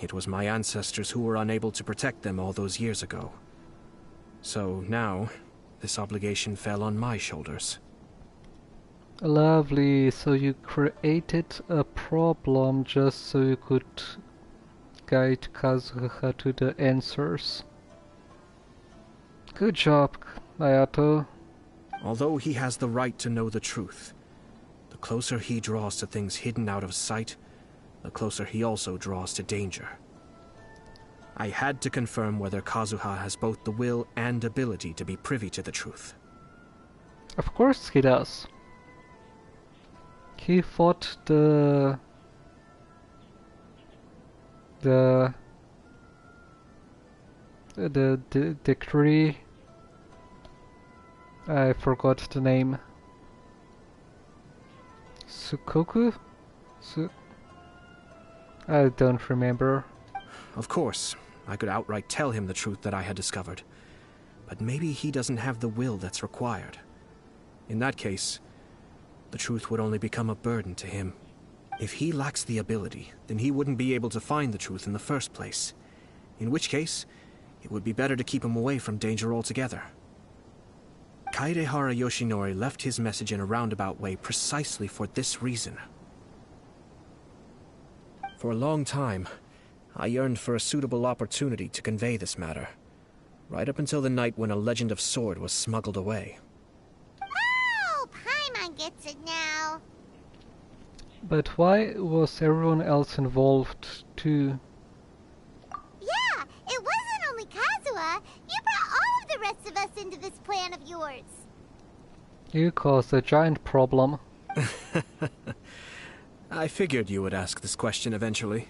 It was my ancestors who were unable to protect them all those years ago. So now, this obligation fell on my shoulders. Lovely, so you created a problem just so you could guide Kazuha to the answers. Good job, Ayato. Although he has the right to know the truth, the closer he draws to things hidden out of sight, the closer he also draws to danger. I had to confirm whether Kazuha has both the will and ability to be privy to the truth. Of course he does. He fought the decree. I forgot the name. Sukoku? I don't remember. Of course, I could outright tell him the truth that I had discovered. But maybe he doesn't have the will that's required. In that case, the truth would only become a burden to him. If he lacks the ability, then he wouldn't be able to find the truth in the first place. In which case, it would be better to keep him away from danger altogether. Kaedehara Yoshinori left his message in a roundabout way precisely for this reason. For a long time, I yearned for a suitable opportunity to convey this matter, right up until the night when a legend of sword was smuggled away. Oh, Paimon gets it now. But why was everyone else involved too? Yeah, it wasn't only Kazuha. You brought all of the rest of us into this plan of yours. You caused a giant problem. I figured you would ask this question eventually.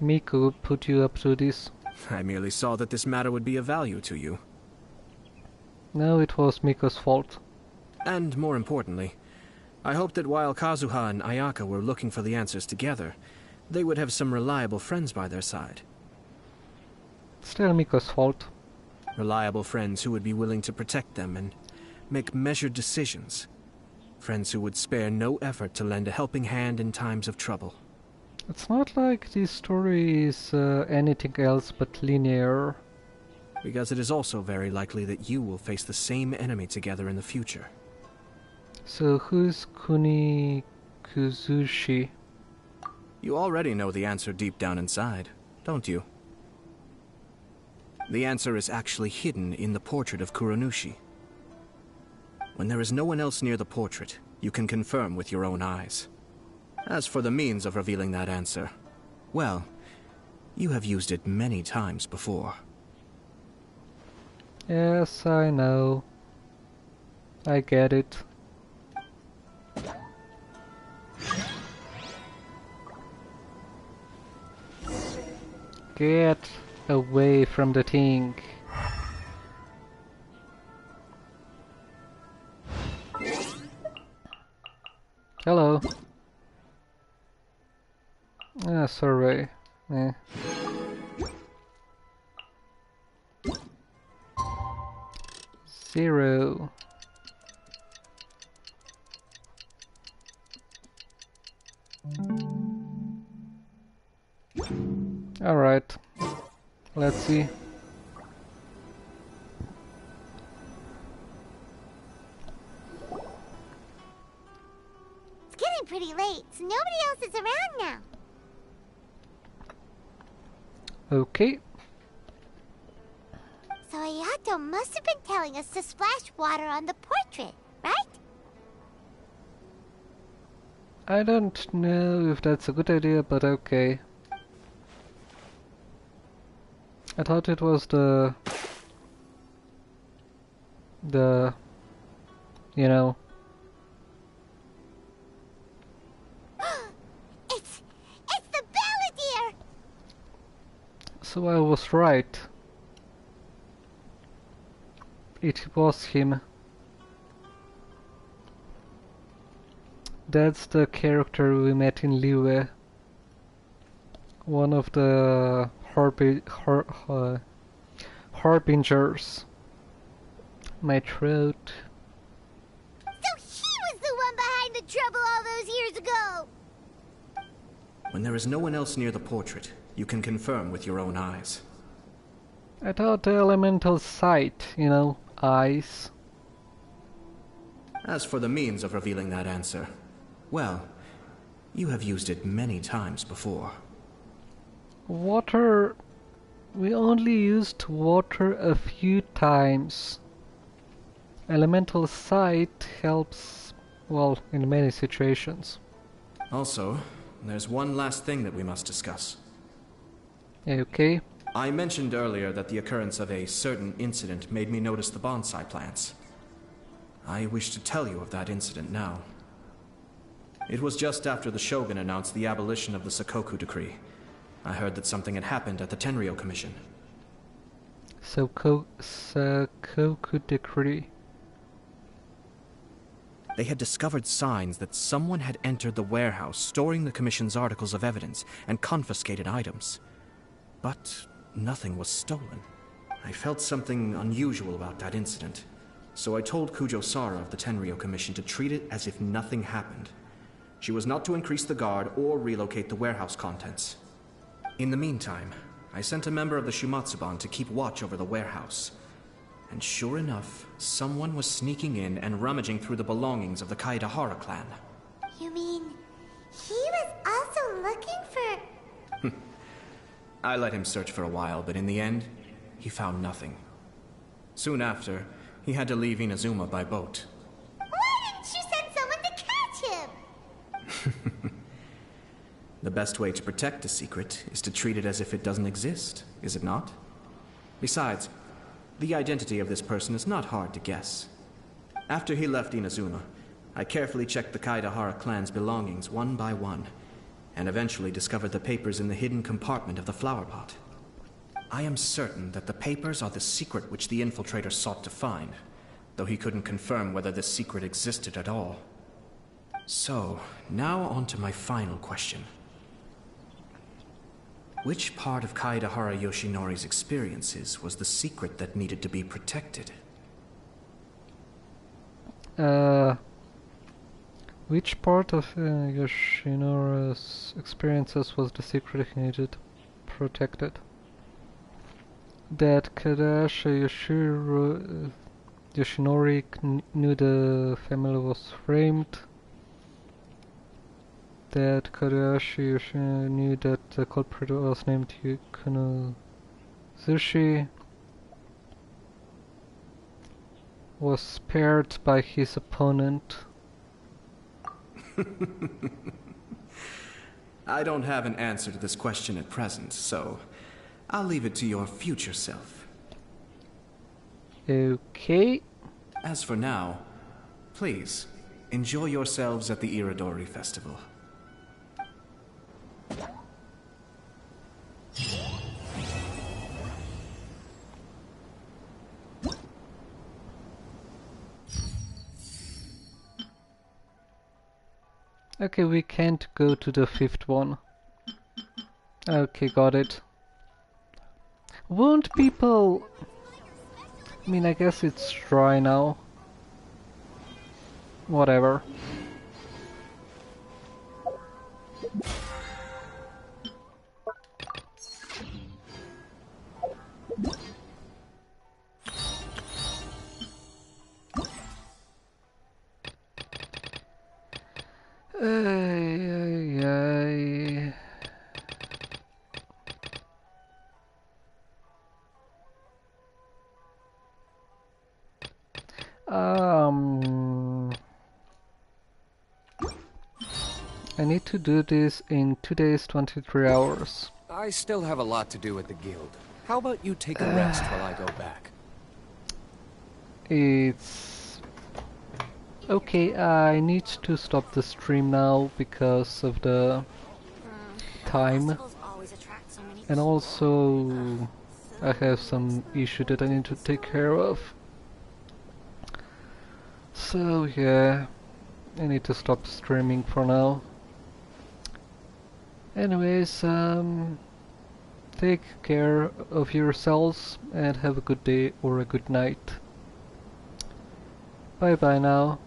Miku put you up to this. I merely saw that this matter would be of value to you. No, it was Miku's fault. And more importantly, I hoped that while Kazuha and Ayaka were looking for the answers together, they would have some reliable friends by their side. Still Miku's fault. Reliable friends who would be willing to protect them and make measured decisions. Friends who would spare no effort to lend a helping hand in times of trouble. It's not like this story is anything else but linear. Because it is also very likely that you will face the same enemy together in the future. So who's Kunikuzushi? You already know the answer deep down inside, don't you? The answer is actually hidden in the portrait of Kuronushi. When there is no one else near the portrait, you can confirm with your own eyes. As for the means of revealing that answer, well, you have used it many times before. Yes, I know. I get it. Get away from the thing. Hello. Ah, survey. Eh. Zero. All right. Let's see. It's getting pretty late, so nobody else is around now. Okay. So Ayato must have been telling us to splash water on the portrait, right? I don't know if that's a good idea, but okay. I thought it was the you know. It's the Balladeer! So I was right. It was him. That's the character we met in Liyue. One of the harbingers. My throat. So he was the one behind the trouble all those years ago! When there is no one else near the portrait, you can confirm with your own eyes. I thought the elemental sight, you know, eyes. As for the means of revealing that answer, well, you have used it many times before. Water... We only used water a few times. Elemental sight helps, well, in many situations. Also, there's one last thing that we must discuss. Okay. I mentioned earlier that the occurrence of a certain incident made me notice the bonsai plants. I wish to tell you of that incident now. It was just after the Shogun announced the abolition of the Sakoku Decree. I heard that something had happened at the Tenryou Commission. Sakoku Decree. They had discovered signs that someone had entered the warehouse storing the Commission's articles of evidence and confiscated items. But nothing was stolen. I felt something unusual about that incident, so I told Kujo Sara of the Tenryou Commission to treat it as if nothing happened. She was not to increase the guard or relocate the warehouse contents. In the meantime, I sent a member of the Shumatsuban to keep watch over the warehouse. And sure enough, someone was sneaking in and rummaging through the belongings of the Kaedahara clan. You mean he was also looking for... I let him search for a while, but in the end, he found nothing. Soon after, he had to leave Inazuma by boat. Why didn't you send someone to catch him? The best way to protect a secret is to treat it as if it doesn't exist, is it not? Besides, the identity of this person is not hard to guess. After he left Inazuma, I carefully checked the Kaedahara clan's belongings one by one, and eventually discovered the papers in the hidden compartment of the flower pot. I am certain that the papers are the secret which the infiltrator sought to find, though he couldn't confirm whether this secret existed at all. So, now on to my final question. Which part of Kaedahara Yoshinori's experiences was the secret that needed to be protected? Which part of Yoshinori's experiences was the secret he needed protected? That Kaedahara Yoshinori knew the family was framed. That Kaedahara Yoshinori knew that the culprit was named Yukunozushi. Was spared by his opponent. I don't have an answer to this question at present, so I'll leave it to your future self. Okay. As for now, please, enjoy yourselves at the Iridori Festival. Okay, we can't go to the fifth one. Okay, got it. Won't people... I mean, I guess it's dry now. Whatever. I need to do this in 2 days, 23 hours. I still have a lot to do at the guild. How about you take a rest while I go back? It's... okay, I need to stop the stream now because of the time. And also I have some issue that I need to take care of. So yeah, I need to stop streaming for now. Anyways, take care of yourselves and have a good day or a good night. Bye bye now.